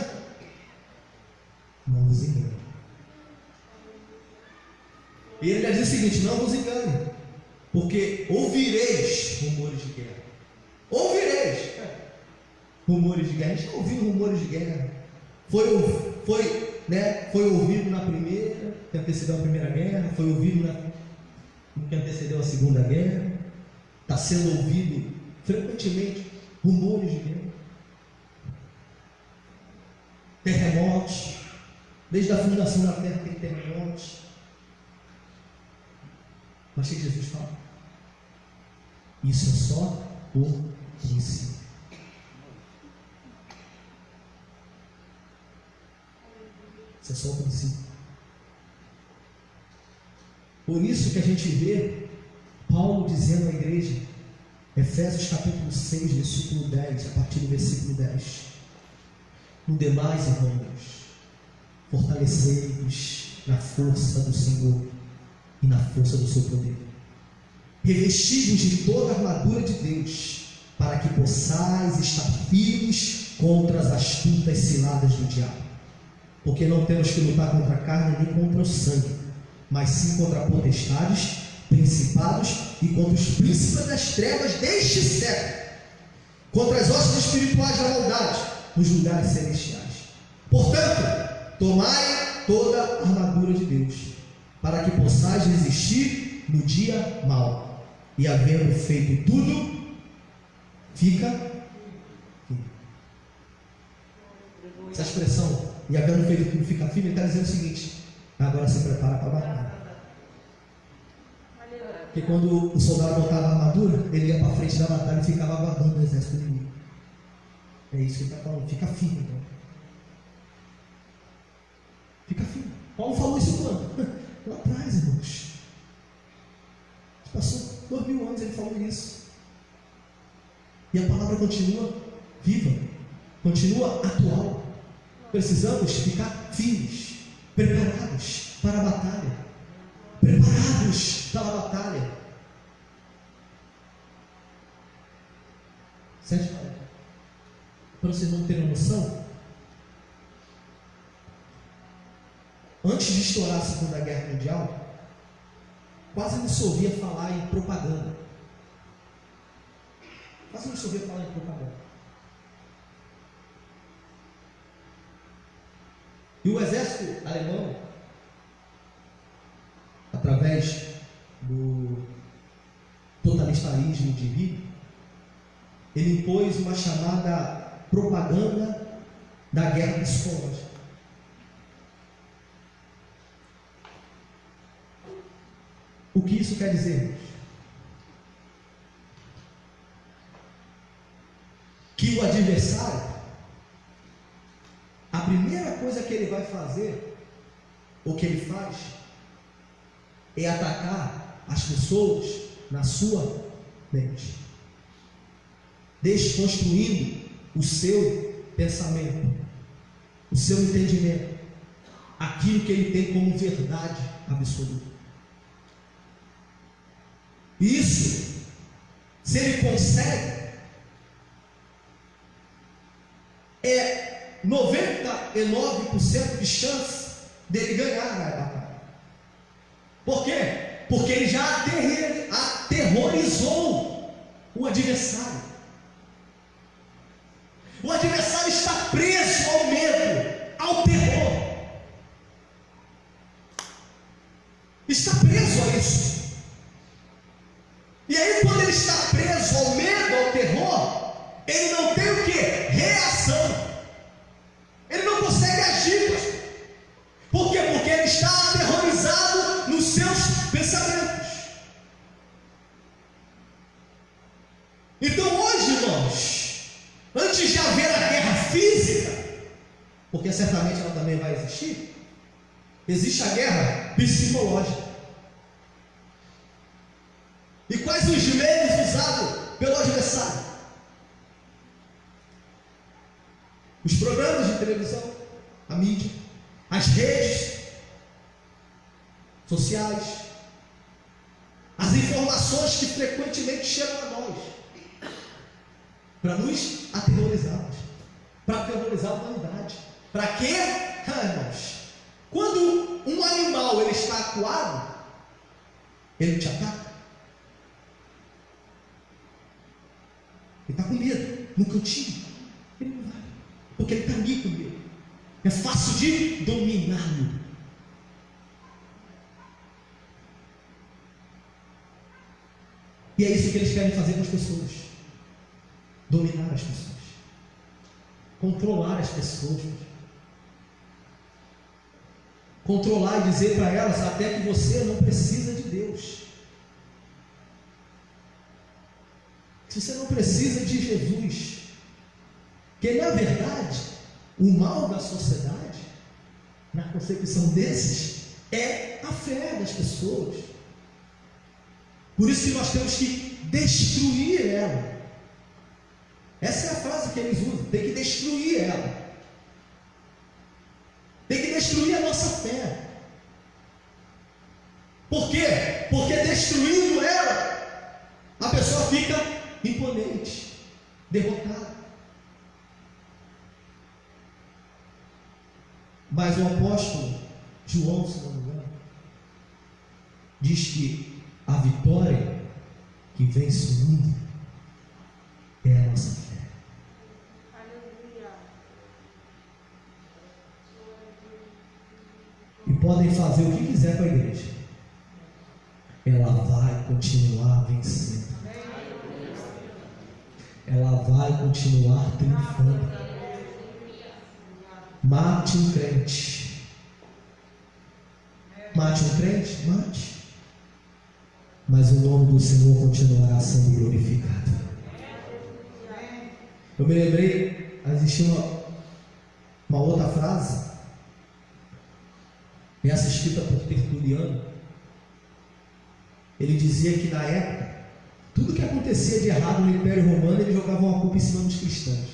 Não vos engane. E ele diz o seguinte: não vos engane, porque ouvireis rumores de guerra. Ouvireis rumores de guerra. A gente está ouvindo rumores de guerra. Foi ouvido na primeira, que antecedeu a primeira guerra, foi ouvido no que antecedeu a segunda guerra, está sendo ouvido frequentemente rumores de guerra, terremotos, desde a fundação da terra tem terremotos. Mas o que Jesus fala? Isso é só o princípio. Isso é só o princípio. Por isso que a gente vê Paulo dizendo à igreja Efésios capítulo 6, versículo 10, a partir do versículo 10. No demais, irmãos, fortalecei-vos na força do Senhor e na força do seu poder. Revesti-vos de toda a armadura de Deus, para que possais estar firmes contra as astutas ciladas do diabo. Porque não temos que lutar contra a carne nem contra o sangue, mas sim contra potestades, principados e contra os príncipes das trevas deste século, contra as hostes espirituais da maldade nos lugares celestiais. Portanto, tomai toda a armadura de Deus, para que possais resistir no dia mau, e havendo feito tudo, fica firme. Essa expressão, e havendo feito tudo, fica firme, ele está dizendo o seguinte: agora se prepara para a batalha. Porque quando o soldado botava a armadura, ele ia para a frente da batalha e ficava aguardando o exército inimigo. É isso que ele está falando, fica firme. Então. Fica firme. Paulo falou isso quando? Lá atrás, irmãos. Passou 2000 anos, ele falou isso. E a palavra continua viva, continua atual. Precisamos ficar firmes, preparados para a batalha. Preparados para a batalha. 7 para vocês não terem noção, antes de estourar a Segunda Guerra Mundial, quase não se ouvia falar em propaganda. Quase não se ouvia falar em propaganda. E o exército alemão, através do totalitarismo de Hitler, ele impôs uma chamada propaganda da guerra psicológica. O que isso quer dizer? Que o adversário, a primeira coisa que ele vai fazer, ou que ele faz, é atacar as pessoas na sua mente, desconstruindo o seu pensamento, o seu entendimento, aquilo que ele tem como verdade absoluta. Isso, se ele consegue, é 99% de chance dele ganhar na batalha. Por quê? Porque ele já aterrorizou o adversário. O adversário está preso ao medo, ao terror. Está preso a isso. E aí, quando ele está preso ao medo, ao terror, ele não tem o que? Reação. Ele não consegue agir, pastor. Por quê? Porque ele está aterrorizado nos seus pensamentos. Então hoje, irmãos, antes de haver a guerra física, porque certamente ela também vai existir, existe a guerra psicológica. E quais os meios usados pelo adversário? Os programas de televisão, a mídia, as redes sociais, as informações que frequentemente chegam a nós, para nos aterrorizarmos, para aterrorizar a humanidade. Para quê? Irmãos, quando um animal ele está acuado, ele te ataca. Ele está com medo, no cantinho, ele não vai, porque ele está ali com medo. É fácil de dominá-lo. E é isso que eles querem fazer com as pessoas: dominar as pessoas, controlar as pessoas, controlar e dizer para elas até que você não precisa de Deus, que você não precisa de Jesus, que na verdade o mal da sociedade, na concepção desses, é a fé das pessoas. Por isso que nós temos que destruir ela. Essa é a frase que eles usam, tem que destruir ela. Tem que destruir a nossa fé. Por quê? Porque destruindo ela, a pessoa fica imponente, derrotada. Mas o apóstolo João, se não me engano, diz que a vitória que vence o mundo é a nossa fé. E podem fazer o que quiser com a igreja, ela vai continuar vencendo, ela vai continuar triunfando. Mate um crente. Mate um crente? Mate. Mas o nome do Senhor continuará sendo glorificado. Eu me lembrei, existia uma outra frase, essa escrita por Tertuliano. Ele dizia que na época, tudo que acontecia de errado no Império Romano, ele jogava uma culpa em cima dos cristãos.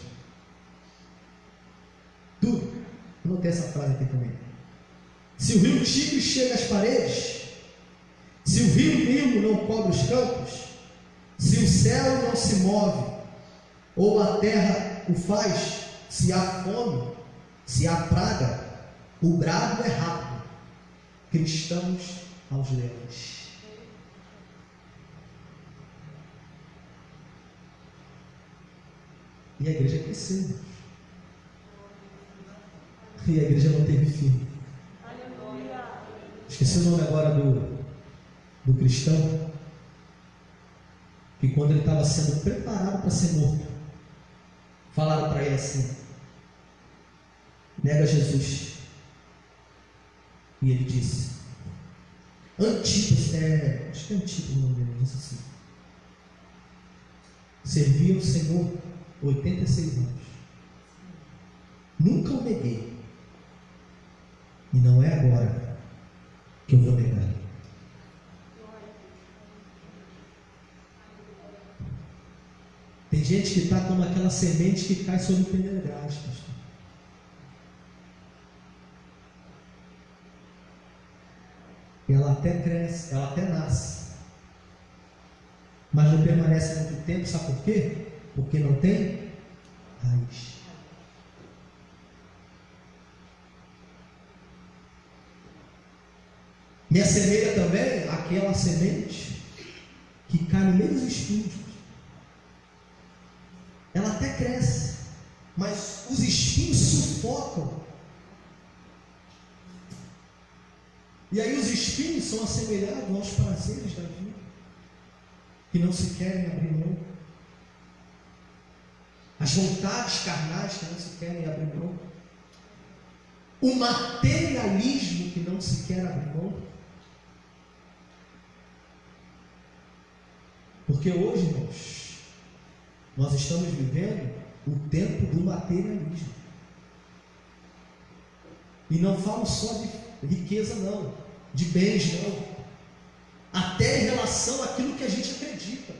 Tudo. Eu notei essa frase aqui também. Se o rio Tigre chega às paredes, se o rio Nilo não cobre os campos, se o céu não se move, ou a terra o faz, se há fome, se há praga, o brado é rápido, cristãos aos leões. E a igreja cresceu. E a igreja não teve fim. Esqueci o nome agora do cristão, que quando ele estava sendo preparado para ser morto, falaram para ele assim: nega Jesus. E ele disse, Antipas, acho que é Antipas o nome dele, disse assim: servi ao Senhor 86 anos, nunca o neguei, e não é agora que eu vou negar. Tem gente que está como aquela semente que cai sobre o pedregais, pastor. Ela até cresce, ela até nasce, mas não permanece muito tempo, sabe por quê? Porque não tem raiz. Me assemelha também àquela semente que cai no meio dos espinhos. Ela até cresce, mas os espinhos sufocam. E aí os espinhos são assemelhados aos prazeres da vida, que não se querem abrir mão. As vontades carnais que não se querem abrir mão. O materialismo que não se quer abrir mão. Porque hoje, irmãos, nós estamos vivendo o tempo do materialismo. E não falo só de riqueza não, de bens não, até em relação àquilo que a gente acredita.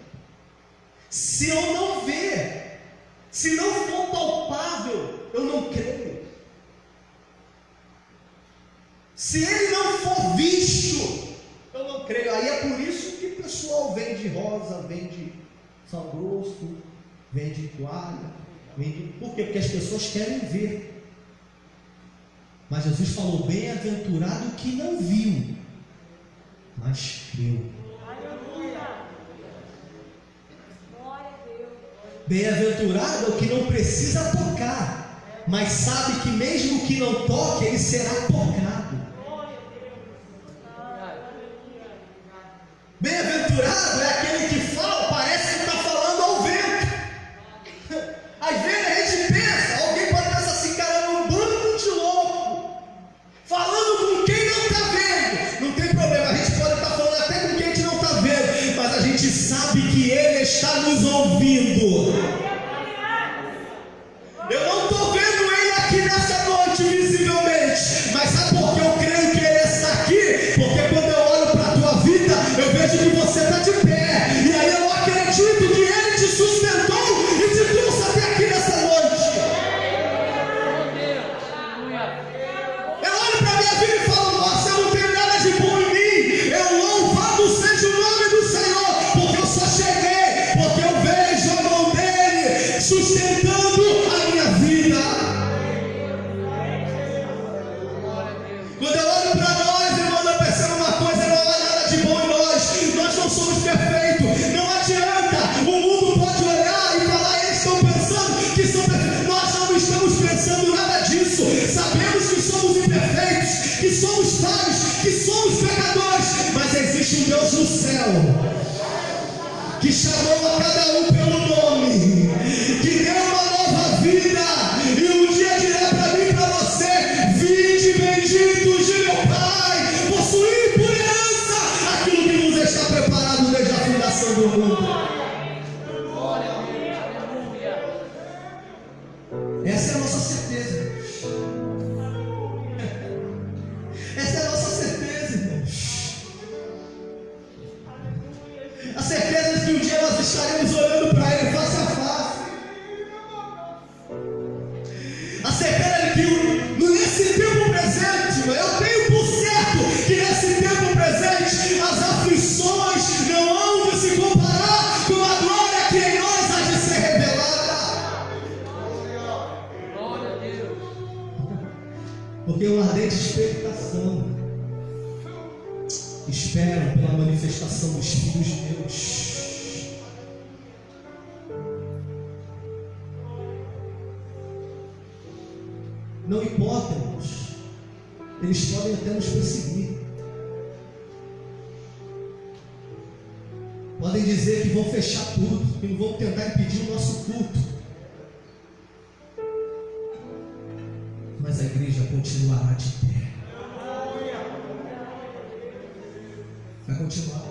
Se eu não ver, se não for palpável, eu não creio. Se ele não for visto, eu não creio. Aí é por isso que o pessoal vende rosa, vende sal grosso, vende toalha, vende... Por quê? Porque as pessoas querem ver. Mas Jesus falou: bem-aventurado o que não viu, mas creu. Bem-aventurado é o que não precisa tocar, mas sabe que mesmo que não toque, ele será tocado. Bem-aventurado é aquele que fala, parece que está falando ao vento. Às vezes a gente pensa, alguém pode pensar assim: cara, um bando de louco, falando com quem não está vendo. Não tem problema, a gente pode estar falando até com quem a gente não está vendo, mas a gente sabe que Ele está nos ouvindo. Eu não estou vendo Ele aqui nessa noite visivelmente, mas sabe por que eu creio que Ele está aqui? Porque quando eu olho para a tua vida, eu vejo que você está de pé. chamaram pelo nome, que deu uma nova vida, e um dia dirá para mim e para você: vinde benditos de meu Pai, possuir por herança aquilo que nos está preparado desde a fundação do mundo. Essa é a nossa certeza. Essa é a nossa certeza, irmãos. A certeza de que um dia nós estaremos olhando para Ele face a face. A certeza de que nesse tempo presente, eu tenho por certo que nesse tempo presente as aflições não hão de se comparar com a glória que em nós há de ser revelada. Porque uma ardente expectação esperam pela manifestação dos filhos de Deus. Não importa, irmãos, eles podem até nos perseguir, podem dizer que vão fechar tudo, que não vão tentar impedir o nosso culto, mas a igreja continuará de pé. Vai continuar.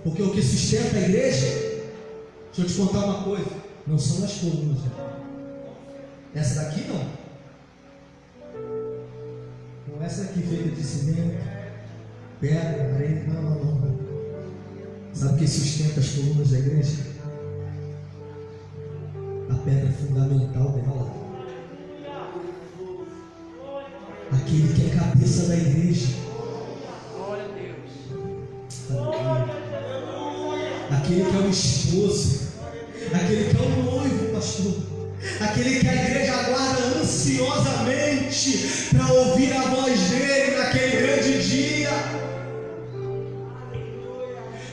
Porque o que sustenta a igreja, deixa eu te contar uma coisa, não são as colunas. Essa daqui não. Não essa aqui feita de cimento, pedra, areia, não. Sabe o que sustenta as colunas da igreja? A pedra fundamental dela. Aquele que é cabeça da igreja. Glória a Deus. Aquele que é o esposo. Aquele que é o noivo, pastor. Aquele que a igreja aguarda ansiosamente para ouvir a voz dele naquele grande dia.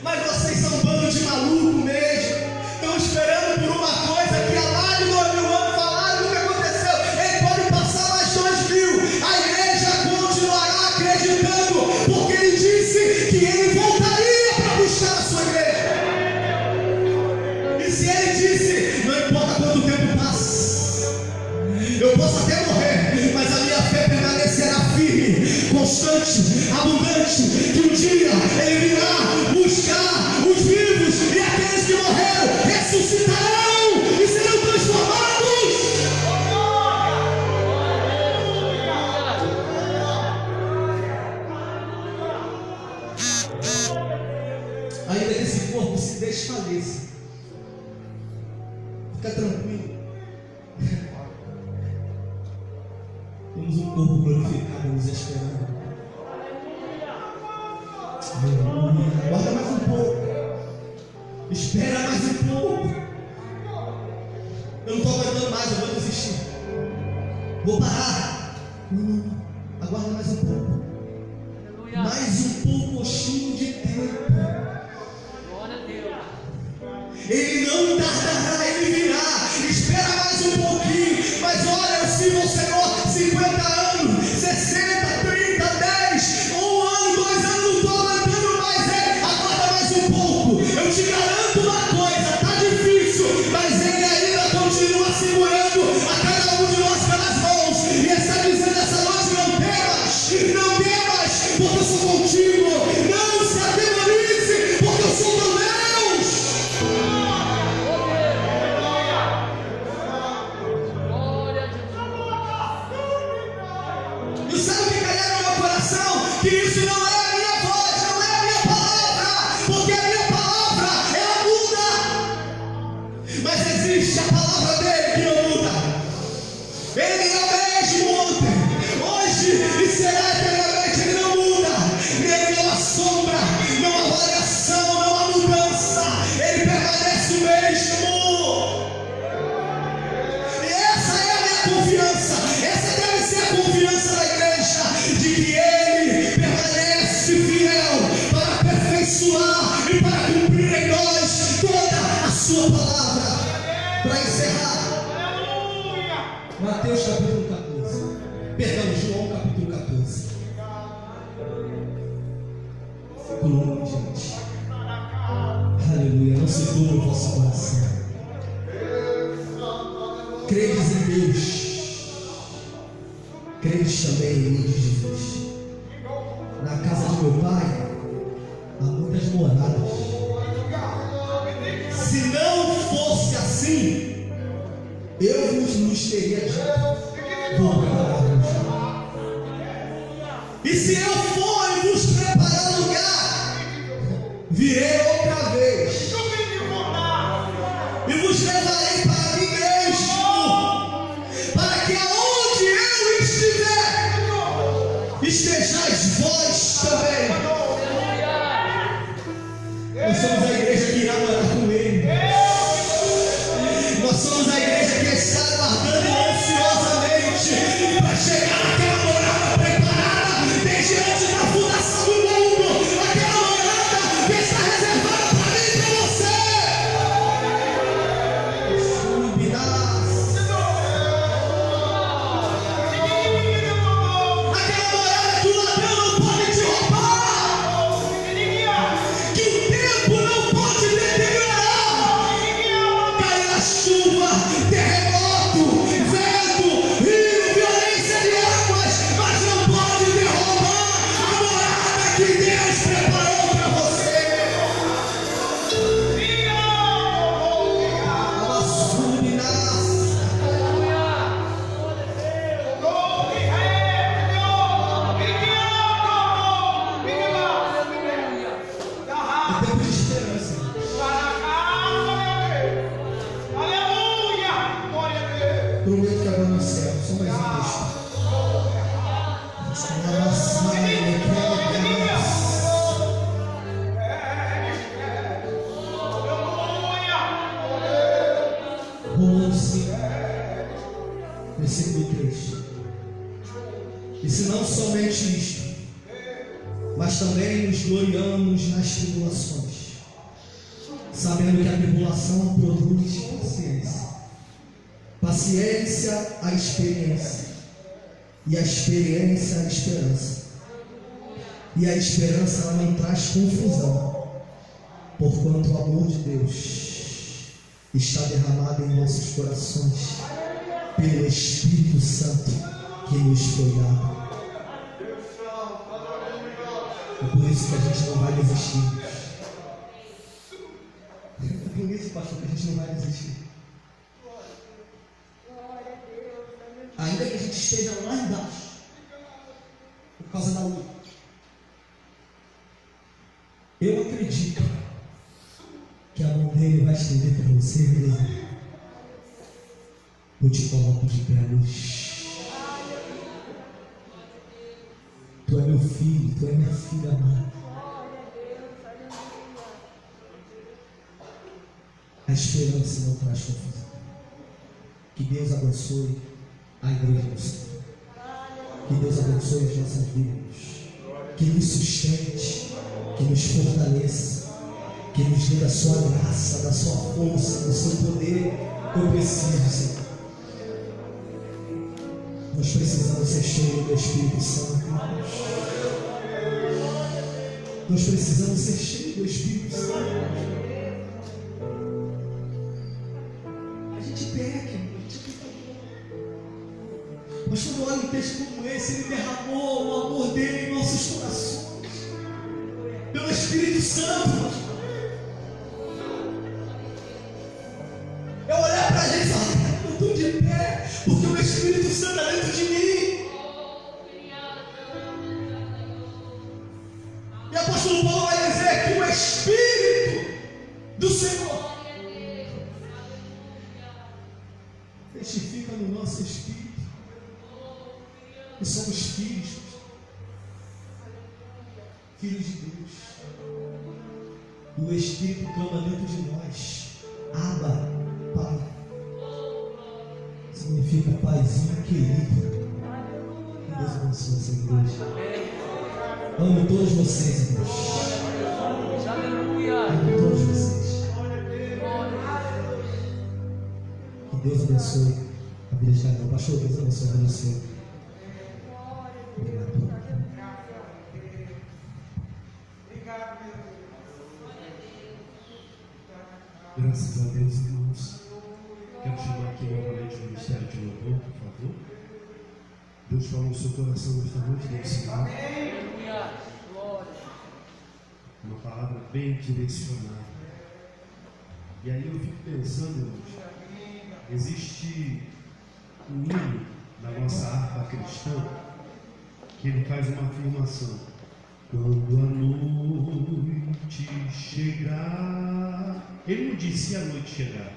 Mas vocês são um bando de maluco mesmo. Estão esperando por uma coisa que há mais de 2000 anos falaram do que aconteceu. Ele pode passar mais 2000. A igreja continuará acreditando, porque ele disse que ele voltaria para buscar a sua igreja. E se ele disse, não importa quanto tempo passa, eu posso até morrer, mas a minha fé permanecerá firme, constante, abundante, que um dia ele virá buscar os vivos, e aqueles que morreram ressuscitarão e serão transformados. Ainda que esse corpo se desfaleça, fica tranquilo. Temos um corpo glorificado nos esperando. Aguarda mais um pouco. Espera mais um pouco. Eu não estou aguentando mais, eu vou desistir. Vou parar. Não. Aguarda mais um pouco. Mais um pouquinho de tempo. Ele não tardará, ele virá. Espera mais um pouquinho. Mas olha, eu sirvo ao Senhor 50 anos, 60, 30, 10, 1 ano, 2 anos, não estou aguentando mais. Aguarda mais um pouco. Eu te garanto uma coisa, está difícil, mas ele ainda continua segurando a cada um de nós pelas mãos. E está dizendo essa noite: não temas, porque eu sou contigo. Não se atemorize, porque eu sou teu Deus. E sabe o que calhar no meu coração? Que isso não é a minha voz, não é a minha palavra, porque a minha palavra ela muda, mas existe a palavra dele que não muda. Ele é o mesmo ontem, hoje e será eternamente. Ele não muda, nele não há sombra, não há variação, não há mudança. Ele permanece o mesmo. E essa é a minha confiança, essa deve ser a confiança da igreja, de que ele permanece fiel para aperfeiçoar e para cumprir em nós toda a sua palavra. Para encerrar, Mateus capítulo 14, perdão, João capítulo 14, versículo 1, gente. sobre o vosso coração. Credes em Deus, credes também em mim, diz Jesus. Na casa de meu Pai há muitas moradas. Se não fosse assim, eu vos teria dito: vou preparar-vos. E se eu for e vos preparar lugar, virei outra vez e vos levarei para mim mesmo, para que aonde eu estiver, estejais vós também. Nós somos a igreja que irá morar com Ele. Nós somos a igreja que está aguardando ansiosamente para chegar naquela morada preparada desde antes da fundação do mundo. Aquela morada que está reservada para mim e para você. Aquela morada que o ladrão não pode te roubar, que o tempo não pode deteriorar. Cairá chuva, terremoto, vento, rio, violência de águas, mas não pode derrubar a morada que Deus preparou para você. É tempo de esperança. Prometo que agora no céu, só mais um texto. Romanos 5, versículo 3. E se não somente isto, mas também nos gloriamos nas tribulações, sabendo que a tribulação produz paciência. Paciência, a experiência. E a experiência, a esperança. E a esperança não traz confusão, porquanto o amor de Deus está derramado em nossos corações pelo Espírito Santo que nos foi dado. É por isso que a gente não vai desistir. É por isso, pastor, que a gente não vai desistir. Ainda que a gente esteja lá embaixo, por causa da luta, eu acredito que a mão dele vai estender para você, beleza? Eu te coloco de pé, luz. Tu é meu filho, tu é minha filha amada. A esperança não traz confusão. Que Deus abençoe a igreja do Senhor. Que Deus abençoe as nossas vidas. Que nos sustente, que nos fortaleça, que nos dê da sua graça, da sua força, do seu poder. Eu preciso, Senhor. Nós precisamos ser cheios do Espírito Santo. Nós precisamos ser cheios do Espírito Santo. A gente peca, mas quando olha um texto como esse, ele derramou o amor dele em nossos corações, pelo Espírito Santo. Eu olhar para a gente e falar: eu estou de pé, porque o Espírito Santo está dentro de mim. E o apóstolo Paulo vai dizer que o Espírito do Senhor testifica no nosso espírito que somos filhos de Deus. E o Espírito clama dentro de nós: Abba, Pai. Significa paizinho querido. Deus abençoe essa igreja. Amo todos vocês, irmãos. Amo todos vocês. Que Deus abençoe a vida de cada um. Pastor, Deus abençoe a vida do Senhor. Obrigado. Graças a Deus, irmãos. Quero chamar aqui novamente o Ministério de Louvor, por favor. Deus falou no seu coração nesta noite, Deus Senhor. Uma palavra bem direcionada. E aí eu fico pensando, irmãos, existe um hino na nossa harpa cristã que ele faz uma afirmação: quando a noite chegar, ele não diz se a noite chegar,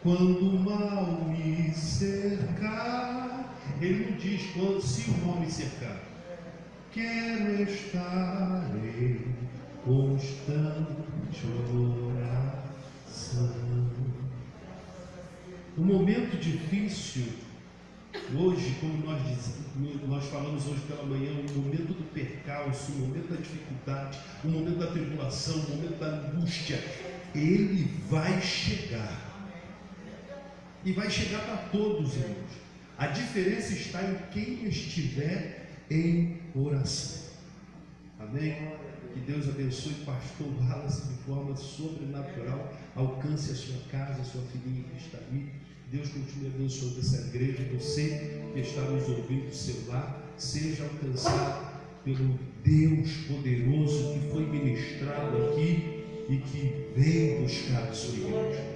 quando o mal me cercar, ele não diz quando, se o mal me cercar, quero estar em constante oração. Um momento difícil hoje, como nós falamos hoje pela manhã, o momento do percalço, o momento da dificuldade, o momento da tribulação, o momento da angústia, ele vai chegar. E vai chegar para todos, irmãos. A diferença está em quem estiver em oração. Amém? Que Deus abençoe o pastor Wallace de forma sobrenatural. Alcance a sua casa, a sua filhinha que está ali. Deus continue abençoando essa igreja. Você que está nos ouvindo do seu lar, seja alcançado pelo Deus poderoso que foi ministrado aqui e que vem buscar a sua igreja.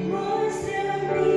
Mostra-me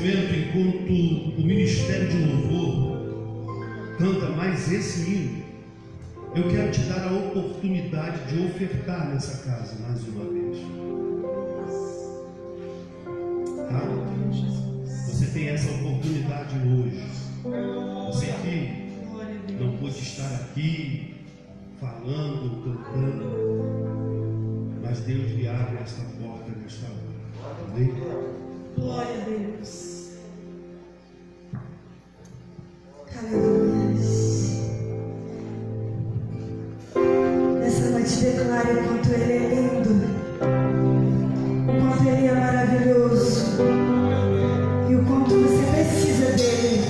momento, enquanto o ministério de louvor canta mais esse hino, eu quero te dar a oportunidade de ofertar nessa casa mais uma vez. Tá? Você tem essa oportunidade hoje. Você que não pôde estar aqui falando, cantando, mas Deus lhe abre essa porta nesta hora. Amém? Glória a Deus. Aleluia. Nessa noite declare o quanto Ele é lindo, o quanto Ele é maravilhoso e o quanto você precisa dEle.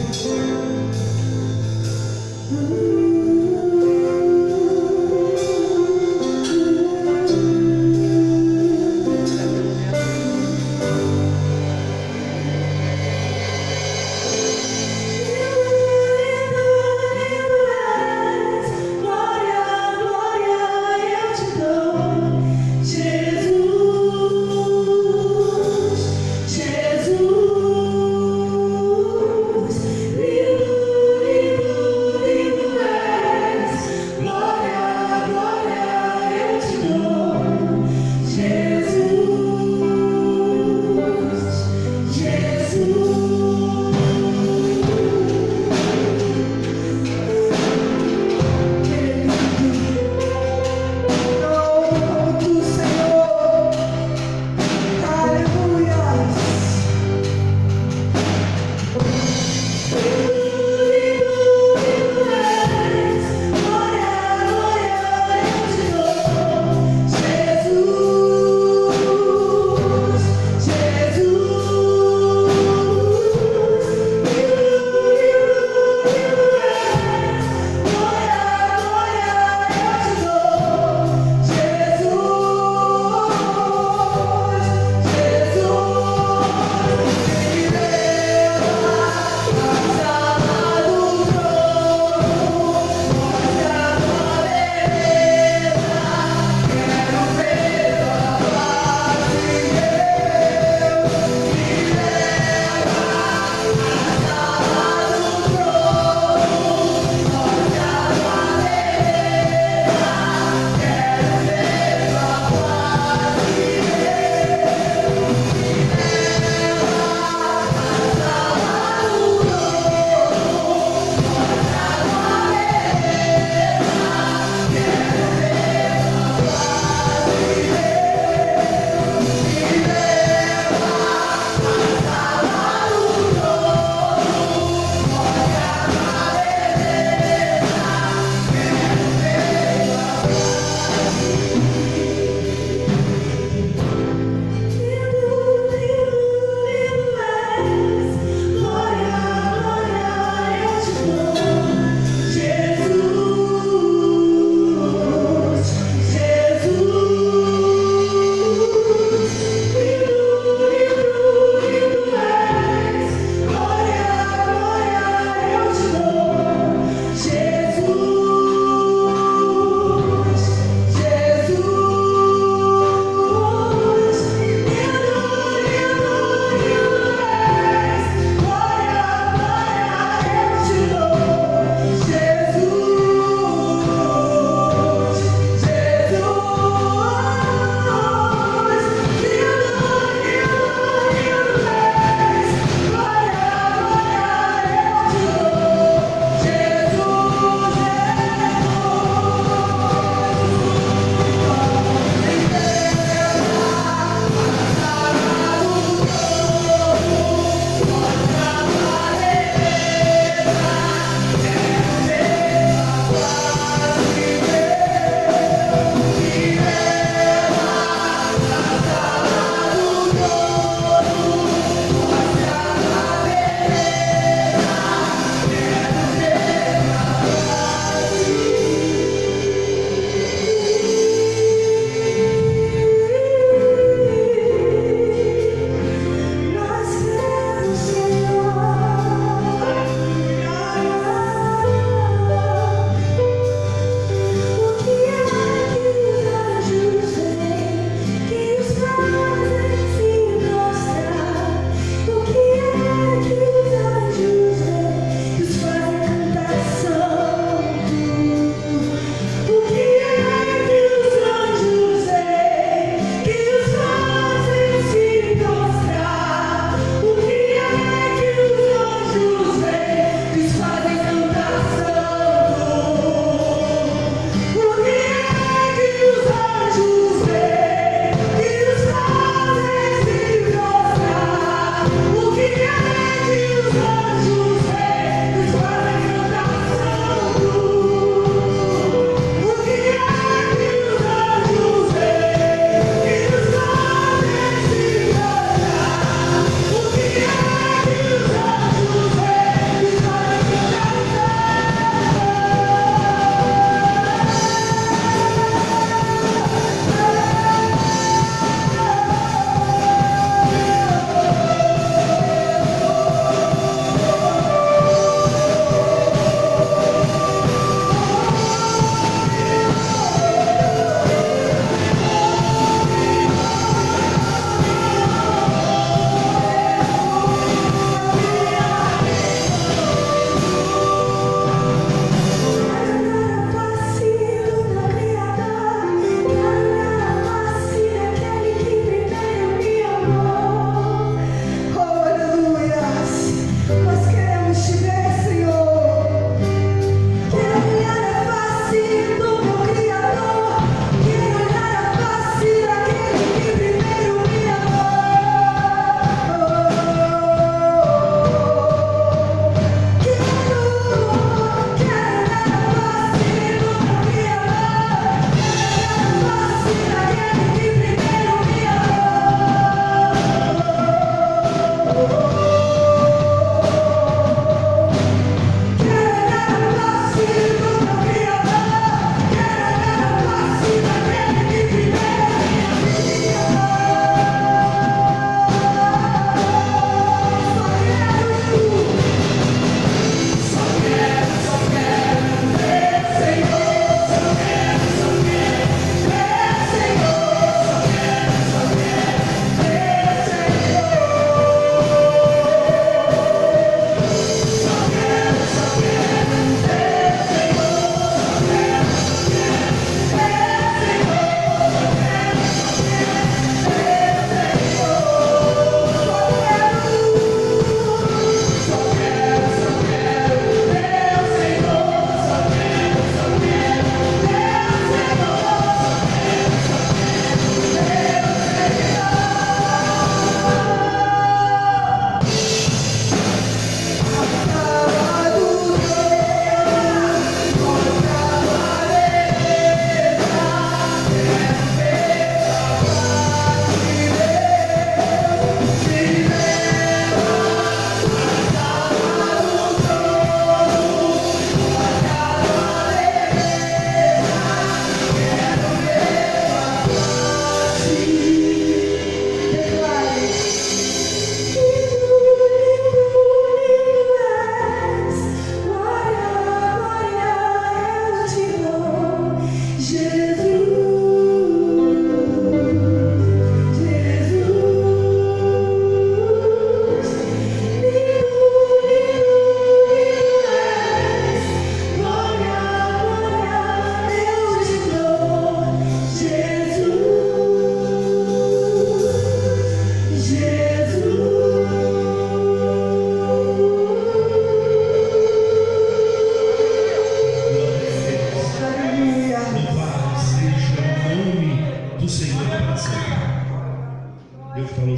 Jesus.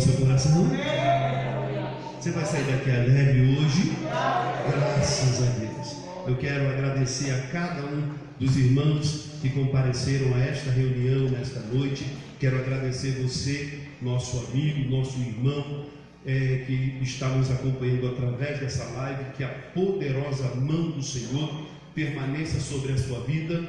seu coração? Você vai sair daqui alegre hoje? Graças a Deus. Eu quero agradecer a cada um dos irmãos que compareceram a esta reunião nesta noite. Quero agradecer você, nosso amigo, nosso irmão, que está nos acompanhando através dessa live. Que a poderosa mão do Senhor permaneça sobre a sua vida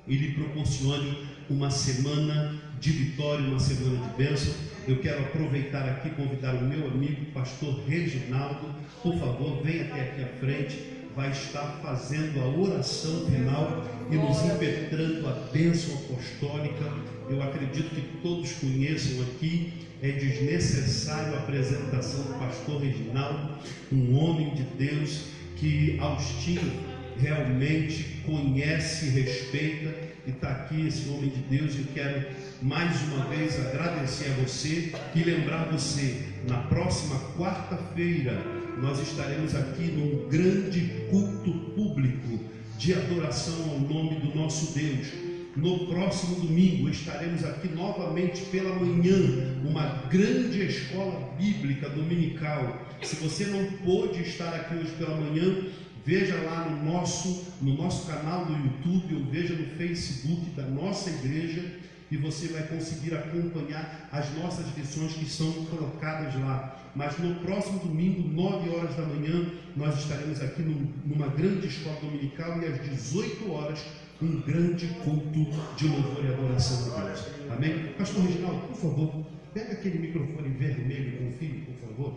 e lhe proporcione uma semana de vitória, uma semana de bênção. Eu quero aproveitar aqui e convidar o meu amigo, pastor Reginaldo. Por favor, venha até aqui à frente. Vai estar fazendo a oração final e nos impetrando a bênção apostólica. Eu acredito que todos conheçam aqui. É desnecessário a apresentação do pastor Reginaldo, um homem de Deus que Agostinho realmente conhece e respeita. E está aqui esse homem de Deus. Eu quero mais uma vez agradecer a você e lembrar você, na próxima quarta-feira nós estaremos aqui num grande culto público de adoração ao nome do nosso Deus. No próximo domingo estaremos aqui novamente pela manhã, uma grande escola bíblica dominical. Se você não pôde estar aqui hoje pela manhã, veja lá no nosso canal do YouTube, ou veja no Facebook da nossa igreja, e você vai conseguir acompanhar as nossas lições que são colocadas lá. Mas no próximo domingo, 9 horas da manhã, nós estaremos aqui numa grande escola dominical, e às 18 horas, um grande culto de louvor e adoração a Deus. Amém? Pastor Reginaldo, por favor, pega aquele microfone vermelho com o filho, por favor.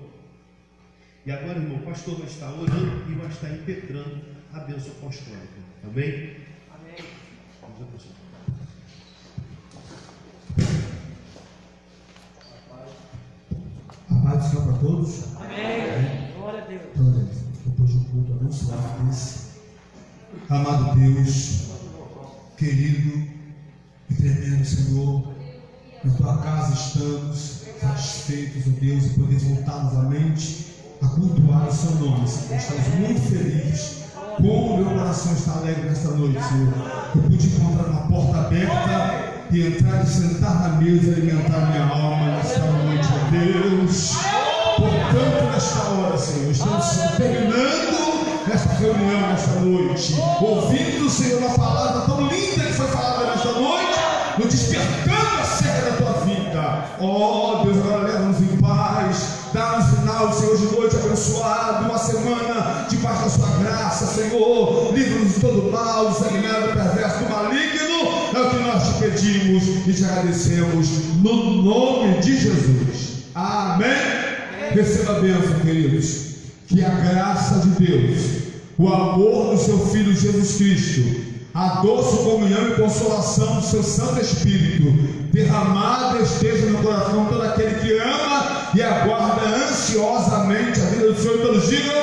E agora, irmão, o pastor vai estar orando e vai estar impetrando a bênção apostólica. Amém? Amém. Vamos abençoar. A paz do Senhor para todos. Amém. Glória a Deus. Depois de um culto abençoado desse, amado Deus, querido e tremendo Senhor, na tua casa estamos satisfeitos, ó Deus, de poder voltar novamente a cultuar o seu nome, Senhor. Estamos muito felizes. Como meu coração está alegre nesta noite, Senhor. Eu pude encontrar uma porta aberta e entrar e sentar na mesa e alimentar minha alma nesta noite, ó Deus. Portanto, nesta hora, Senhor, estamos terminando esta reunião nesta noite, ouvindo, Senhor, a palavra tão linda que foi falada nesta noite, nos despertando acerca da tua vida. Ó Deus, agora leva-nos em paz. Dá-nos final, Senhor, de noite abençoado, uma semana debaixo da sua graça, Senhor. Livra-nos de todo mal, do sanguinário, do perverso, do maligno. É o que nós te pedimos e te agradecemos no nome de Jesus. Amém. Receba a bênção, queridos. Que a graça de Deus, o amor do seu Filho Jesus Cristo, a doce comunhão e consolação do seu Santo Espírito derramada esteja no coração de todo aquele que ama e aguarda ansiosamente a vida do Senhor. Todos digam